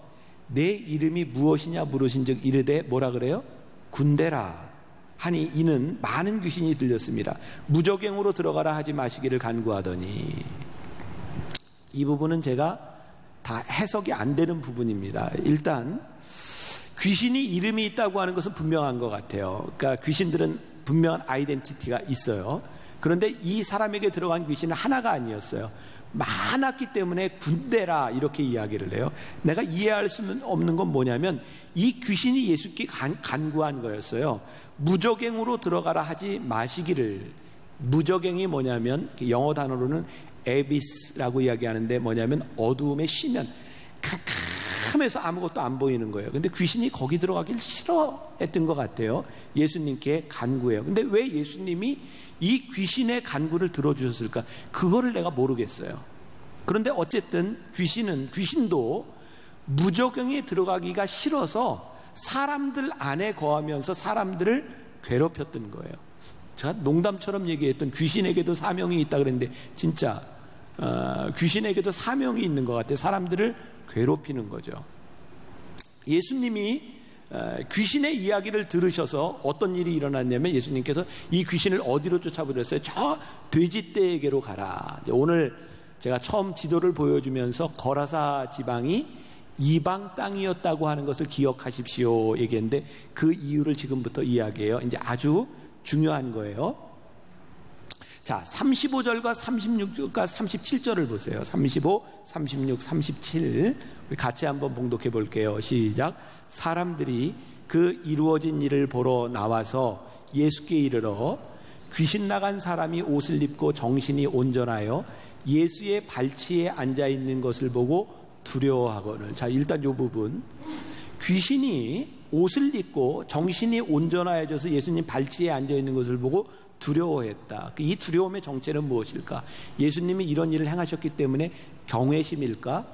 내 이름이 무엇이냐 물으신즉 이르되 뭐라 그래요? 군대라. 하니 이는 많은 귀신이 들렸습니다. 무저갱으로 들어가라 하지 마시기를 간구하더니. 이 부분은 제가 다 해석이 안 되는 부분입니다. 일단 귀신이 이름이 있다고 하는 것은 분명한 것 같아요. 그러니까 귀신들은 분명한 아이덴티티가 있어요. 그런데 이 사람에게 들어간 귀신은 하나가 아니었어요. 많았기 때문에 군대라 이렇게 이야기를 해요. 내가 이해할 수 없는 건 뭐냐면 이 귀신이 예수께 간구한 거였어요. 무저갱으로 들어가라 하지 마시기를. 무저갱이 뭐냐면 영어 단어로는 에비스라고 이야기하는데 뭐냐면 어두움의 심연, 캄캄해서 아무것도 안 보이는 거예요. 근데 귀신이 거기 들어가길 싫어했던 것 같아요. 예수님께 간구해요. 근데 왜 예수님이 이 귀신의 간구를 들어주셨을까? 그거를 내가 모르겠어요. 그런데 어쨌든 귀신도 무저갱에 들어가기가 싫어서 사람들 안에 거하면서 사람들을 괴롭혔던 거예요. 제가 농담처럼 얘기했던 귀신에게도 사명이 있다 그랬는데 진짜 귀신에게도 사명이 있는 것 같아요. 사람들을 괴롭히는 거죠. 예수님이 귀신의 이야기를 들으셔서 어떤 일이 일어났냐면 예수님께서 이 귀신을 어디로 쫓아버렸어요? 저 돼지떼에게로 가라. 오늘 제가 처음 지도를 보여주면서 거라사 지방이 이방 땅이었다고 하는 것을 기억하십시오 얘기했는데 그 이유를 지금부터 이야기해요. 이제 아주 중요한 거예요. 자, 35절과 36절과 37절을 보세요. 35, 36, 37 우리 같이 한번 봉독해 볼게요. 시작. 사람들이 그 이루어진 일을 보러 나와서 예수께 이르러 귀신 나간 사람이 옷을 입고 정신이 온전하여 예수의 발치에 앉아 있는 것을 보고 두려워하거늘. 자, 일단 이 부분. 귀신이 옷을 입고 정신이 온전하여져서 예수님 발치에 앉아 있는 것을 보고 두려워했다. 이 두려움의 정체는 무엇일까? 예수님이 이런 일을 행하셨기 때문에 경외심일까?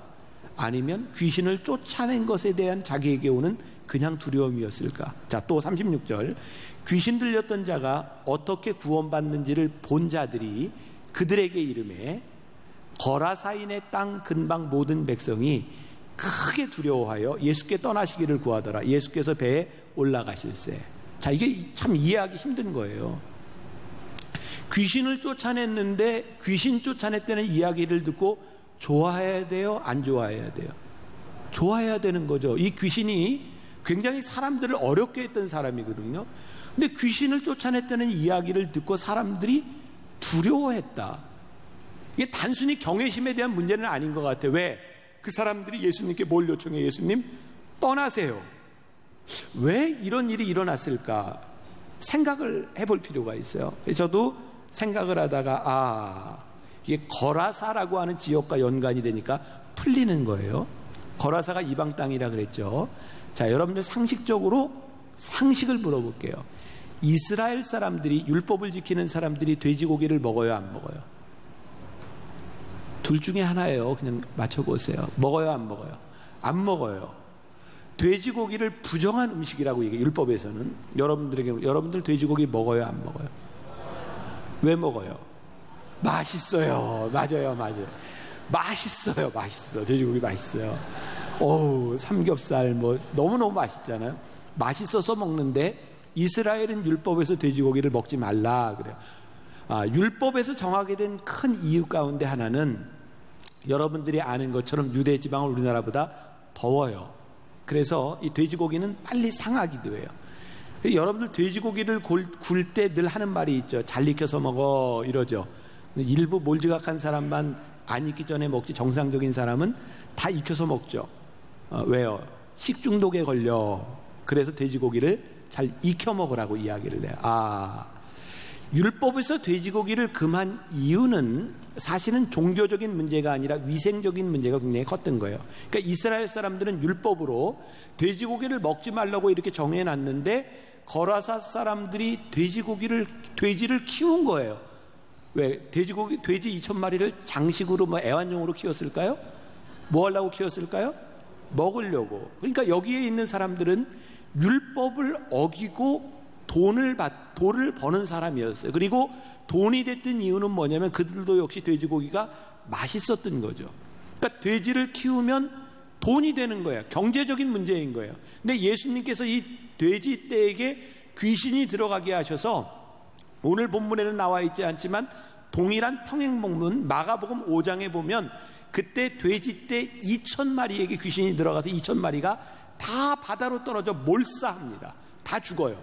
아니면 귀신을 쫓아낸 것에 대한 자기에게 오는 그냥 두려움이었을까? 자, 또 36절. 귀신 들렸던 자가 어떻게 구원받는지를 본 자들이 그들에게 이르매 거라사인의 땅 근방 모든 백성이 크게 두려워하여 예수께 떠나시기를 구하더라. 예수께서 배에 올라가실세. 자, 이게 참 이해하기 힘든 거예요. 귀신을 쫓아냈는데 귀신 쫓아냈다는 이야기를 듣고 좋아해야 돼요? 안 좋아해야 돼요? 좋아해야 되는 거죠. 이 귀신이 굉장히 사람들을 어렵게 했던 사람이거든요. 근데 귀신을 쫓아냈다는 이야기를 듣고 사람들이 두려워했다. 이게 단순히 경외심에 대한 문제는 아닌 것 같아요. 왜? 그 사람들이 예수님께 뭘 요청해? 예수님 떠나세요. 왜 이런 일이 일어났을까? 생각을 해볼 필요가 있어요. 저도 생각을 하다가 이게 거라사라고 하는 지역과 연관이 되니까 풀리는 거예요. 거라사가 이방 땅이라 그랬죠. 자, 여러분들 상식적으로 상식을 물어볼게요. 이스라엘 사람들이 율법을 지키는 사람들이 돼지고기를 먹어요, 안 먹어요? 둘 중에 하나예요. 그냥 맞춰보세요. 먹어요, 안 먹어요? 안 먹어요. 돼지고기를 부정한 음식이라고 얘기해요. 율법에서는. 여러분들 돼지고기 먹어요, 안 먹어요? 왜 먹어요? 맛있어요. 맞아요. 맛있어요. 돼지고기 맛있어요. 삼겹살 너무너무 맛있잖아요. 맛있어서 먹는데 이스라엘은 율법에서 돼지고기를 먹지 말라 그래요. 율법에서 정하게 된 큰 이유 가운데 하나는 여러분들이 아는 것처럼 유대 지방은 우리나라보다 더워요. 그래서 이 돼지고기는 빨리 상하기도 해요. 여러분들 돼지고기를 굴 때 늘 하는 말이 있죠. 잘 익혀서 먹어 이러죠. 일부 몰지각한 사람만 안 익기 전에 먹지 정상적인 사람은 다 익혀서 먹죠. 왜요? 식중독에 걸려. 그래서 돼지고기를 잘 익혀 먹으라고 이야기를 해요. 율법에서 돼지고기를 금한 이유는 사실은 종교적인 문제가 아니라 위생적인 문제가 굉장히 컸던 거예요. 그러니까 이스라엘 사람들은 율법으로 돼지고기를 먹지 말라고 이렇게 정해놨는데 거라사 사람들이 돼지를 키운 거예요. 왜? 돼지 2,000마리를 장식으로 애완용으로 키웠을까요? 뭐 하려고 키웠을까요? 먹으려고. 그러니까 여기에 있는 사람들은 율법을 어기고 돈을 버는 사람이었어요. 그리고 돈이 됐던 이유는 뭐냐면 그들도 역시 돼지고기가 맛있었던 거죠. 그러니까 돼지를 키우면 돈이 되는 거예요. 경제적인 문제인 거예요. 근데 예수님께서 이 돼지떼에게 귀신이 들어가게 하셔서 오늘 본문에는 나와 있지 않지만 동일한 평행본문 마가복음 5장에 보면 그때 돼지떼 2,000마리에게 귀신이 들어가서 2,000마리가 다 바다로 떨어져 몰사합니다. 다 죽어요.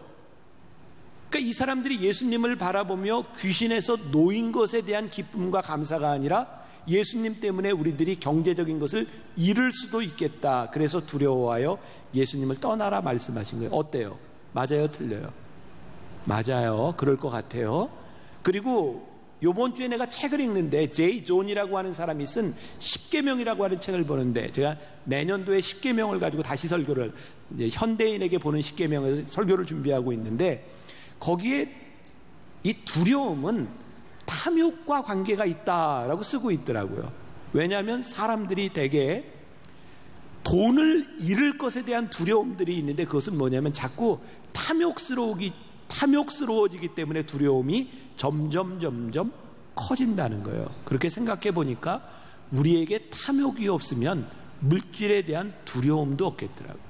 그러니까 이 사람들이 예수님을 바라보며 귀신에서 놓인 것에 대한 기쁨과 감사가 아니라 예수님 때문에 우리들이 경제적인 것을 잃을 수도 있겠다. 그래서 두려워하여 예수님을 떠나라 말씀하신 거예요. 어때요? 맞아요? 틀려요? 맞아요. 그럴 것 같아요. 그리고 요번 주에 내가 책을 읽는데 제이 존이라고 하는 사람이 쓴 10계명이라고 하는 책을 보는데 제가 내년도에 10계명을 가지고 다시 설교를 이제 현대인에게 보는 10계명에서 설교를 준비하고 있는데 거기에 이 두려움은 탐욕과 관계가 있다라고 쓰고 있더라고요. 왜냐하면 사람들이 대개 돈을 잃을 것에 대한 두려움들이 있는데 그것은 뭐냐면 자꾸 탐욕스러워지기 때문에 두려움이 점점 커진다는 거예요. 그렇게 생각해 보니까 우리에게 탐욕이 없으면 물질에 대한 두려움도 없겠더라고요.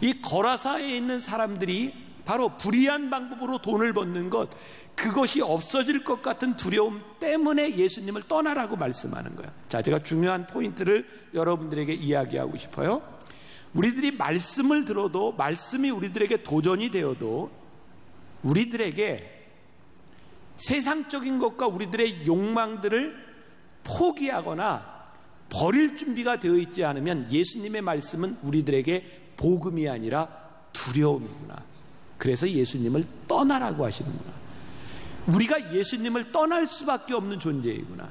이 거라사에 있는 사람들이 바로 불의한 방법으로 돈을 버는 것, 그것이 없어질 것 같은 두려움 때문에 예수님을 떠나라고 말씀하는 거예요. 자, 제가 중요한 포인트를 여러분들에게 이야기하고 싶어요. 우리들이 말씀을 들어도, 말씀이 우리들에게 도전이 되어도 우리들에게 세상적인 것과 우리들의 욕망들을 포기하거나 버릴 준비가 되어 있지 않으면 예수님의 말씀은 우리들에게 복음이 아니라 두려움이구나. 그래서 예수님을 떠나라고 하시는구나. 우리가 예수님을 떠날 수밖에 없는 존재이구나.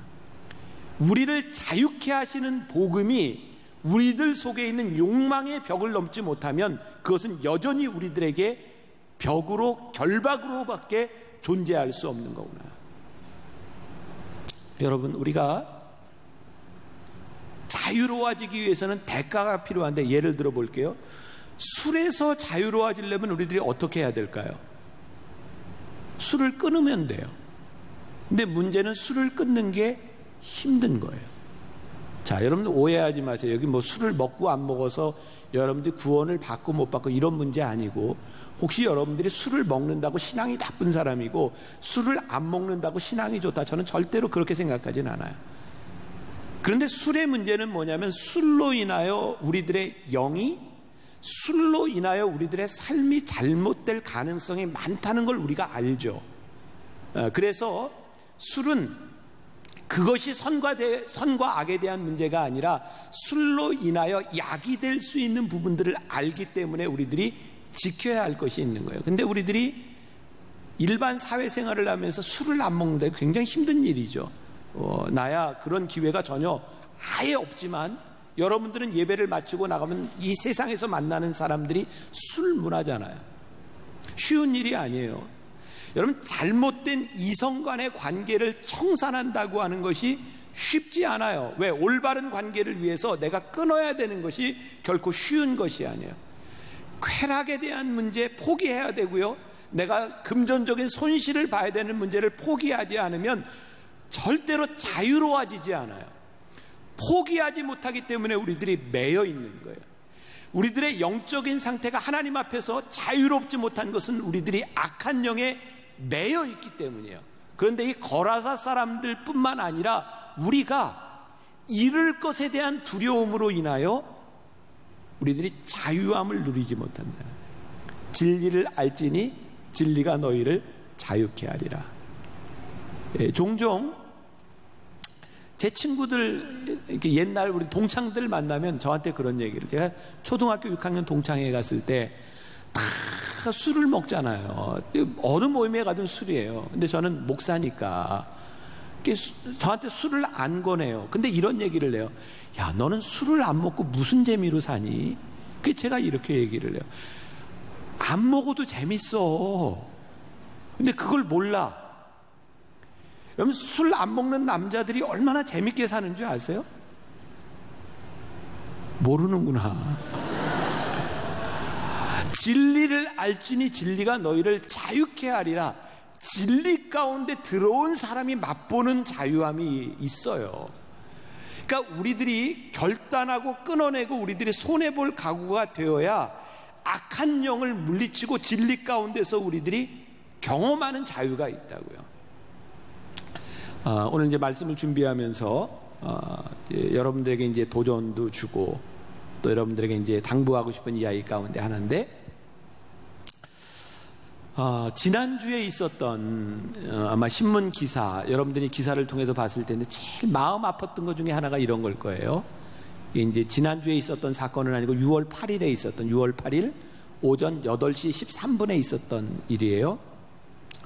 우리를 자유케 하시는 복음이 우리들 속에 있는 욕망의 벽을 넘지 못하면 그것은 여전히 우리들에게 벽으로, 결박으로밖에 존재할 수 없는 거구나. 여러분, 우리가 자유로워지기 위해서는 대가가 필요한데 예를 들어 볼게요. 술에서 자유로워지려면 우리들이 어떻게 해야 될까요? 술을 끊으면 돼요. 근데 문제는 술을 끊는 게 힘든 거예요. 자, 여러분 오해하지 마세요. 여기 뭐 술을 먹고 안 먹어서 여러분들이 구원을 받고 못 받고 이런 문제 아니고, 혹시 여러분들이 술을 먹는다고 신앙이 나쁜 사람이고 술을 안 먹는다고 신앙이 좋다, 저는 절대로 그렇게 생각하진 않아요. 그런데 술의 문제는 뭐냐면 술로 인하여 우리들의 영이, 술로 인하여 우리들의 삶이 잘못될 가능성이 많다는 걸 우리가 알죠. 그래서 술은 그것이 선과 악에 대한 문제가 아니라 술로 인하여 약이 될 수 있는 부분들을 알기 때문에 우리들이 지켜야 할 것이 있는 거예요. 근데 우리들이 일반 사회생활을 하면서 술을 안 먹는다, 굉장히 힘든 일이죠. 나야 그런 기회가 전혀 아예 없지만 여러분들은 예배를 마치고 나가면 이 세상에서 만나는 사람들이 술 문화잖아요. 쉬운 일이 아니에요. 여러분, 잘못된 이성 간의 관계를 청산한다고 하는 것이 쉽지 않아요. 왜? 올바른 관계를 위해서 내가 끊어야 되는 것이 결코 쉬운 것이 아니에요. 쾌락에 대한 문제 포기해야 되고요, 내가 금전적인 손실을 봐야 되는 문제를 포기하지 않으면 절대로 자유로워지지 않아요. 포기하지 못하기 때문에 우리들이 매여 있는 거예요. 우리들의 영적인 상태가 하나님 앞에서 자유롭지 못한 것은 우리들이 악한 영에 매여 있기 때문이에요. 그런데 이 거라사 사람들 뿐만 아니라 우리가 잃을 것에 대한 두려움으로 인하여 우리들이 자유함을 누리지 못한다. 진리를 알지니 진리가 너희를 자유케 하리라. 종종 제 친구들, 이렇게 옛날 우리 동창들 만나면 저한테 그런 얘기를, 제가 초등학교 6학년 동창회 갔을 때 다 술을 먹잖아요. 어느 모임에 가든 술이에요. 근데 저는 목사니까 저한테 술을 안 권해요. 근데 이런 얘기를 해요. 야, 너는 술을 안 먹고 무슨 재미로 사니? 그 제가 이렇게 얘기를 해요. 안 먹어도 재밌어. 근데 그걸 몰라. 여러분, 술 안 먹는 남자들이 얼마나 재밌게 사는 줄 아세요? 모르는구나. 진리를 알지니 진리가 너희를 자유케 하리라. 진리 가운데 들어온 사람이 맛보는 자유함이 있어요. 그러니까 우리들이 결단하고 끊어내고 우리들이 손해볼 각오가 되어야 악한 영을 물리치고 진리 가운데서 우리들이 경험하는 자유가 있다고요. 오늘 이제 말씀을 준비하면서 이제 여러분들에게 이제 도전도 주고 또 여러분들에게 이제 당부하고 싶은 이야기 가운데 하나인데, 지난주에 있었던 아마 신문 기사, 여러분들이 기사를 통해서 봤을 텐데 제일 마음 아팠던 것 중에 하나가 이런 걸 거예요. 이제 지난주에 있었던 사건은 아니고 6월 8일에 있었던 6월 8일 오전 8시 13분에 있었던 일이에요.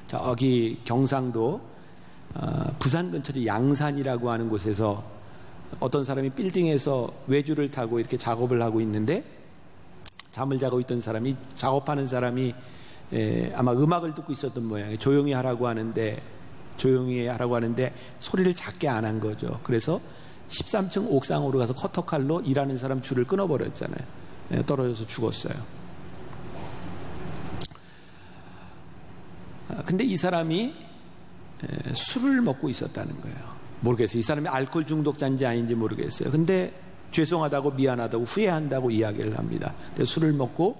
저기 경상도 부산 근처의 양산이라고 하는 곳에서 어떤 사람이 빌딩에서 외주를 타고 이렇게 작업을 하고 있는데, 잠을 자고 있던 사람이, 작업하는 사람이 아마 음악을 듣고 있었던 모양이에요. 조용히 하라고 하는데 소리를 작게 안 한 거죠. 그래서 13층 옥상으로 가서 커터칼로 일하는 사람 줄을 끊어버렸잖아요. 떨어져서 죽었어요. 근데 이 사람이 술을 먹고 있었다는 거예요. 모르겠어요. 이 사람이 알코올 중독자인지 아닌지 모르겠어요. 근데 죄송하다고, 미안하다고, 후회한다고 이야기를 합니다. 근데 술을 먹고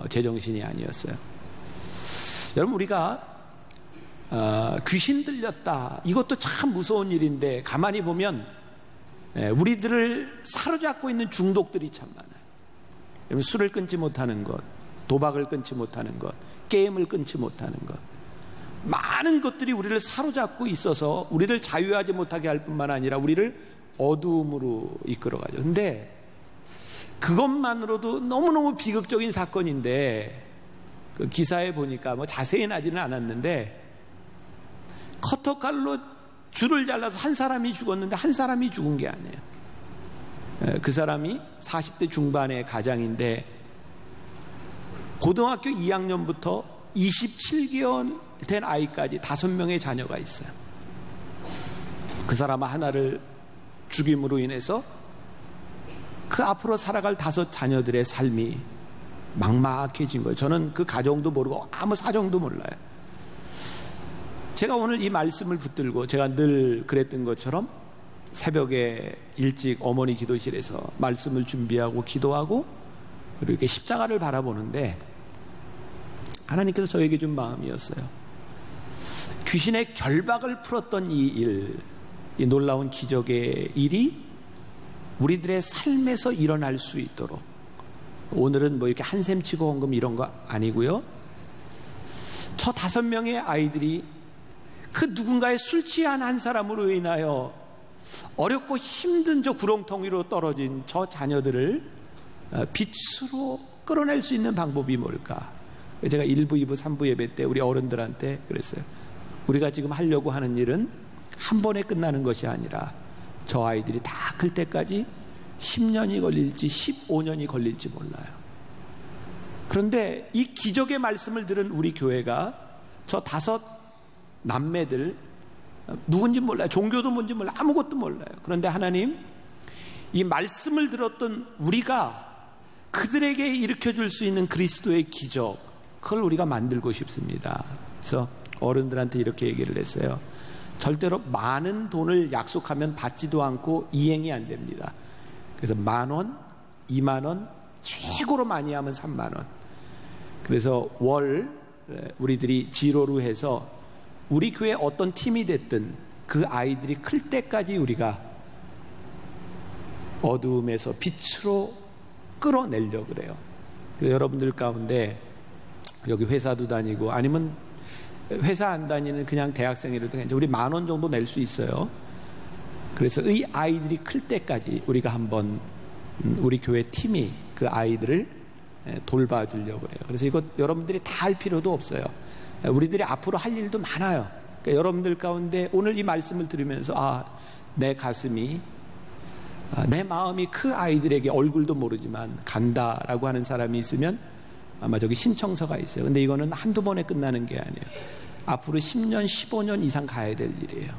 제정신이 아니었어요. 여러분, 우리가 귀신 들렸다, 이것도 참 무서운 일인데 가만히 보면 우리들을 사로잡고 있는 중독들이 참 많아요. 술을 끊지 못하는 것, 도박을 끊지 못하는 것, 게임을 끊지 못하는 것, 많은 것들이 우리를 사로잡고 있어서 우리를 자유하지 못하게 할 뿐만 아니라 우리를 어두움으로 이끌어가죠. 근데 그것만으로도 너무너무 비극적인 사건인데, 그 기사에 보니까 뭐 자세히 나지는 않았는데 커터칼로 줄을 잘라서 한 사람이 죽었는데 한 사람이 죽은 게 아니에요. 그 사람이 40대 중반의 가장인데 고등학교 2학년부터 27개월 된 아이까지 5명의 자녀가 있어요. 그 사람 하나를 죽임으로 인해서 그 앞으로 살아갈 5 자녀들의 삶이 막막해진 거예요. 저는 그 가정도 모르고 아무 사정도 몰라요. 제가 오늘 이 말씀을 붙들고, 제가 늘 그랬던 것처럼 새벽에 일찍 어머니 기도실에서 말씀을 준비하고 기도하고 그리고 이렇게 십자가를 바라보는데, 하나님께서 저에게 준 마음이었어요. 귀신의 결박을 풀었던 이 일, 이 놀라운 기적의 일이 우리들의 삶에서 일어날 수 있도록, 오늘은 뭐 이렇게 한샘치고 헌금 이런 거 아니고요, 저 5명의 아이들이 그 누군가의 술 취한 한 사람으로 인하여 어렵고 힘든 저 구렁텅 위로 떨어진 저 자녀들을 빛으로 끌어낼 수 있는 방법이 뭘까? 제가 1부, 2부, 3부 예배 때 우리 어른들한테 그랬어요. 우리가 지금 하려고 하는 일은 한 번에 끝나는 것이 아니라 저 아이들이 다 클 때까지 10년이 걸릴지 15년이 걸릴지 몰라요. 그런데 이 기적의 말씀을 들은 우리 교회가 저 5 남매들, 누군지 몰라요. 종교도 뭔지 몰라요. 아무것도 몰라요. 그런데 하나님, 이 말씀을 들었던 우리가 그들에게 일으켜줄 수 있는 그리스도의 기적, 그걸 우리가 만들고 싶습니다. 그래서 어른들한테 이렇게 얘기를 했어요. 절대로 많은 돈을 약속하면 받지도 않고 이행이 안 됩니다. 그래서 10,000원, 20,000원, 최고로 많이 하면 30,000원. 그래서 월 우리들이 지로로 해서 우리 교회 어떤 팀이 됐든 그 아이들이 클 때까지 우리가 어두움에서 빛으로 끌어내려고 그래요. 그래서 여러분들 가운데 여기 회사도 다니고 아니면 회사 안 다니는 그냥 대학생이라도 우리 10,000원 정도 낼 수 있어요. 그래서 이 아이들이 클 때까지 우리가 한번 우리 교회 팀이 그 아이들을 돌봐주려고 그래요. 그래서 이거 여러분들이 다 할 필요도 없어요. 우리들이 앞으로 할 일도 많아요. 그러니까 여러분들 가운데 오늘 이 말씀을 들으면서 내 가슴이, 내 마음이 그 아이들에게 얼굴도 모르지만 간다라고 하는 사람이 있으면 아마 저기 신청서가 있어요. 근데 이거는 한두 번에 끝나는 게 아니에요. 앞으로 10년, 15년 이상 가야 될 일이에요.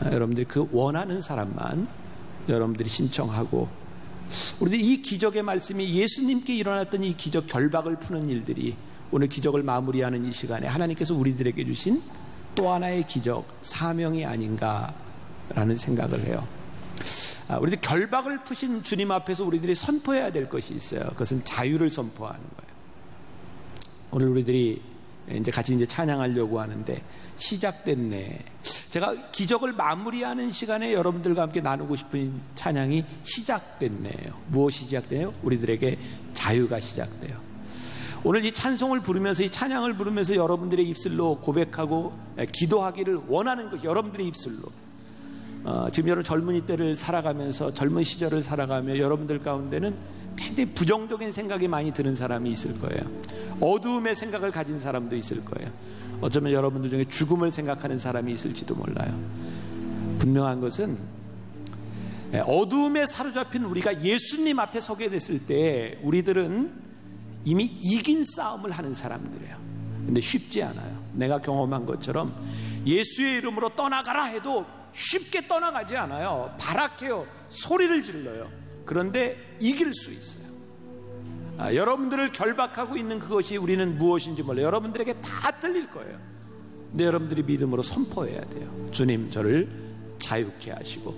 여러분들이 그 원하는 사람만 여러분들이 신청하고, 우리들 이 기적의 말씀이 예수님께 일어났던 이 기적, 결박을 푸는 일들이 오늘 기적을 마무리하는 이 시간에 하나님께서 우리들에게 주신 또 하나의 기적, 사명이 아닌가라는 생각을 해요. 우리들 결박을 푸신 주님 앞에서 우리들이 선포해야 될 것이 있어요. 그것은 자유를 선포하는 거예요. 오늘 우리들이 이제 같이 이제 찬양하려고 하는데 시작됐네. 제가 기적을 마무리하는 시간에 여러분들과 함께 나누고 싶은 찬양이 시작됐네요. 무엇이 시작돼요? 우리들에게 자유가 시작돼요. 오늘 이 찬송을 부르면서, 이 찬양을 부르면서 여러분들의 입술로 고백하고 기도하기를 원하는 것이 여러분들의 입술로. 지금 여러분 젊은이 때를 살아가면서, 젊은 시절을 살아가며 여러분들 가운데는 굉장히 부정적인 생각이 많이 드는 사람이 있을 거예요. 어두움의 생각을 가진 사람도 있을 거예요. 어쩌면 여러분들 중에 죽음을 생각하는 사람이 있을지도 몰라요. 분명한 것은 어두움에 사로잡힌 우리가 예수님 앞에 서게 됐을 때 우리들은 이미 이긴 싸움을 하는 사람들이에요. 근데 쉽지 않아요. 내가 경험한 것처럼 예수의 이름으로 떠나가라 해도 쉽게 떠나가지 않아요. 발악해요. 소리를 질러요. 그런데 이길 수 있어요. 여러분들을 결박하고 있는 그것이 우리는 무엇인지 몰라요. 여러분들에게 다 들릴 거예요. 근데 여러분들이 믿음으로 선포해야 돼요. 주님, 저를 자유케 하시고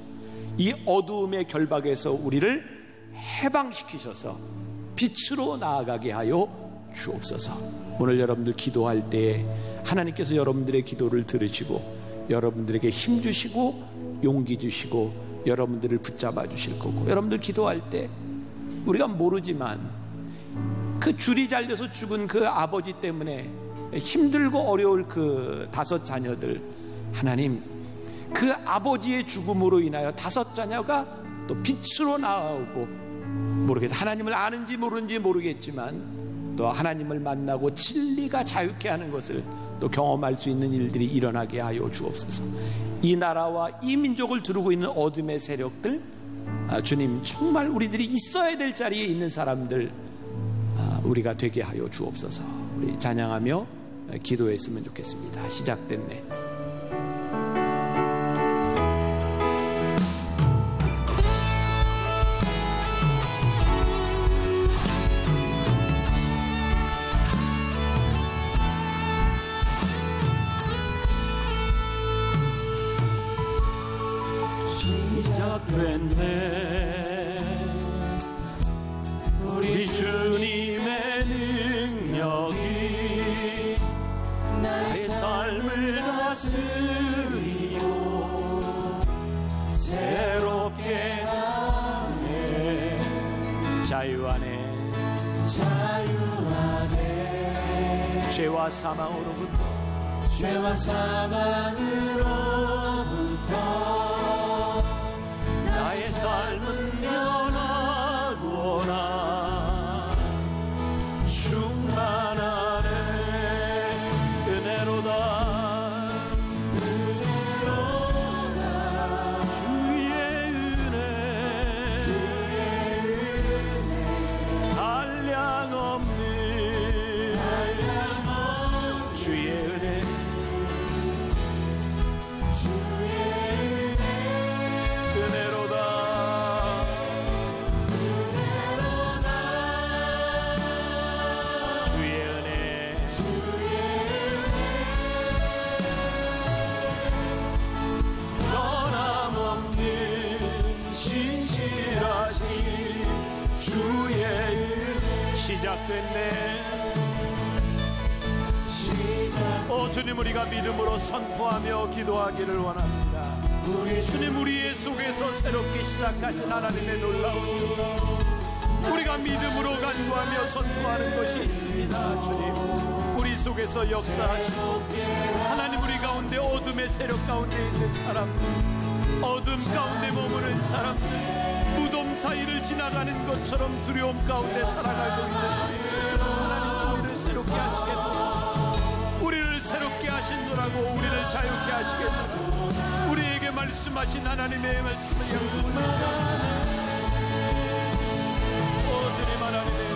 이 어두움의 결박에서 우리를 해방시키셔서 빛으로 나아가게 하여 주옵소서. 오늘 여러분들 기도할 때 하나님께서 여러분들의 기도를 들으시고 여러분들에게 힘 주시고 용기 주시고 여러분들을 붙잡아 주실 거고, 여러분들 기도할 때 우리가 모르지만 그 줄이 잘려서 죽은 그 아버지 때문에 힘들고 어려울 그 5 자녀들, 하나님 그 아버지의 죽음으로 인하여 5 자녀가 또 빛으로 나오고, 모르겠어요. 하나님을 아는지 모르는지 모르겠지만 또 하나님을 만나고 진리가 자유케 하는 것을 또 경험할 수 있는 일들이 일어나게 하여 주옵소서. 이 나라와 이 민족을 두르고 있는 어둠의 세력들, 주님 정말 우리들이 있어야 될 자리에 있는 사람들 우리가 되게 하여 주옵소서. 우리 찬양하며 기도했으면 좋겠습니다. 시작됐네.
시작됐네. 우리 주님의 능력이 나의 삶을 다스리고 새롭게 하네.
자유 안에,
자유 안에
죄와 사망으로부터
나의 삶은 변하구나. 충만하네. 은혜로다. 주의 은혜 한량없는 주의 은혜. 은혜로다. 주의 은혜. 변함없는 신실하신 주의 은혜.
시작됐네.
주님, 우리가 믿음으로 선포하며 기도하기를 원합니다. 주님, 우리의 속에서 새롭게 시작하신 하나님의 놀라운 일, 우리가 믿음으로 간구하며 선포하는 것이 있습니다. 주님, 우리 속에서 역사하시고 하나님, 우리 가운데 어둠의 세력 가운데 있는 사람들, 어둠 가운데 머무는 사람들, 무덤 사이를 지나가는 것처럼 두려움 가운데 살아가고 있는 하나님, 우리를 새롭게 하시겠노라. 우리를 새롭게 하시노라고, 우리를 자유케 하시겠노라. 우리에게 말씀하신 하나님의 말씀을 약속합니다. 주님, 하나님의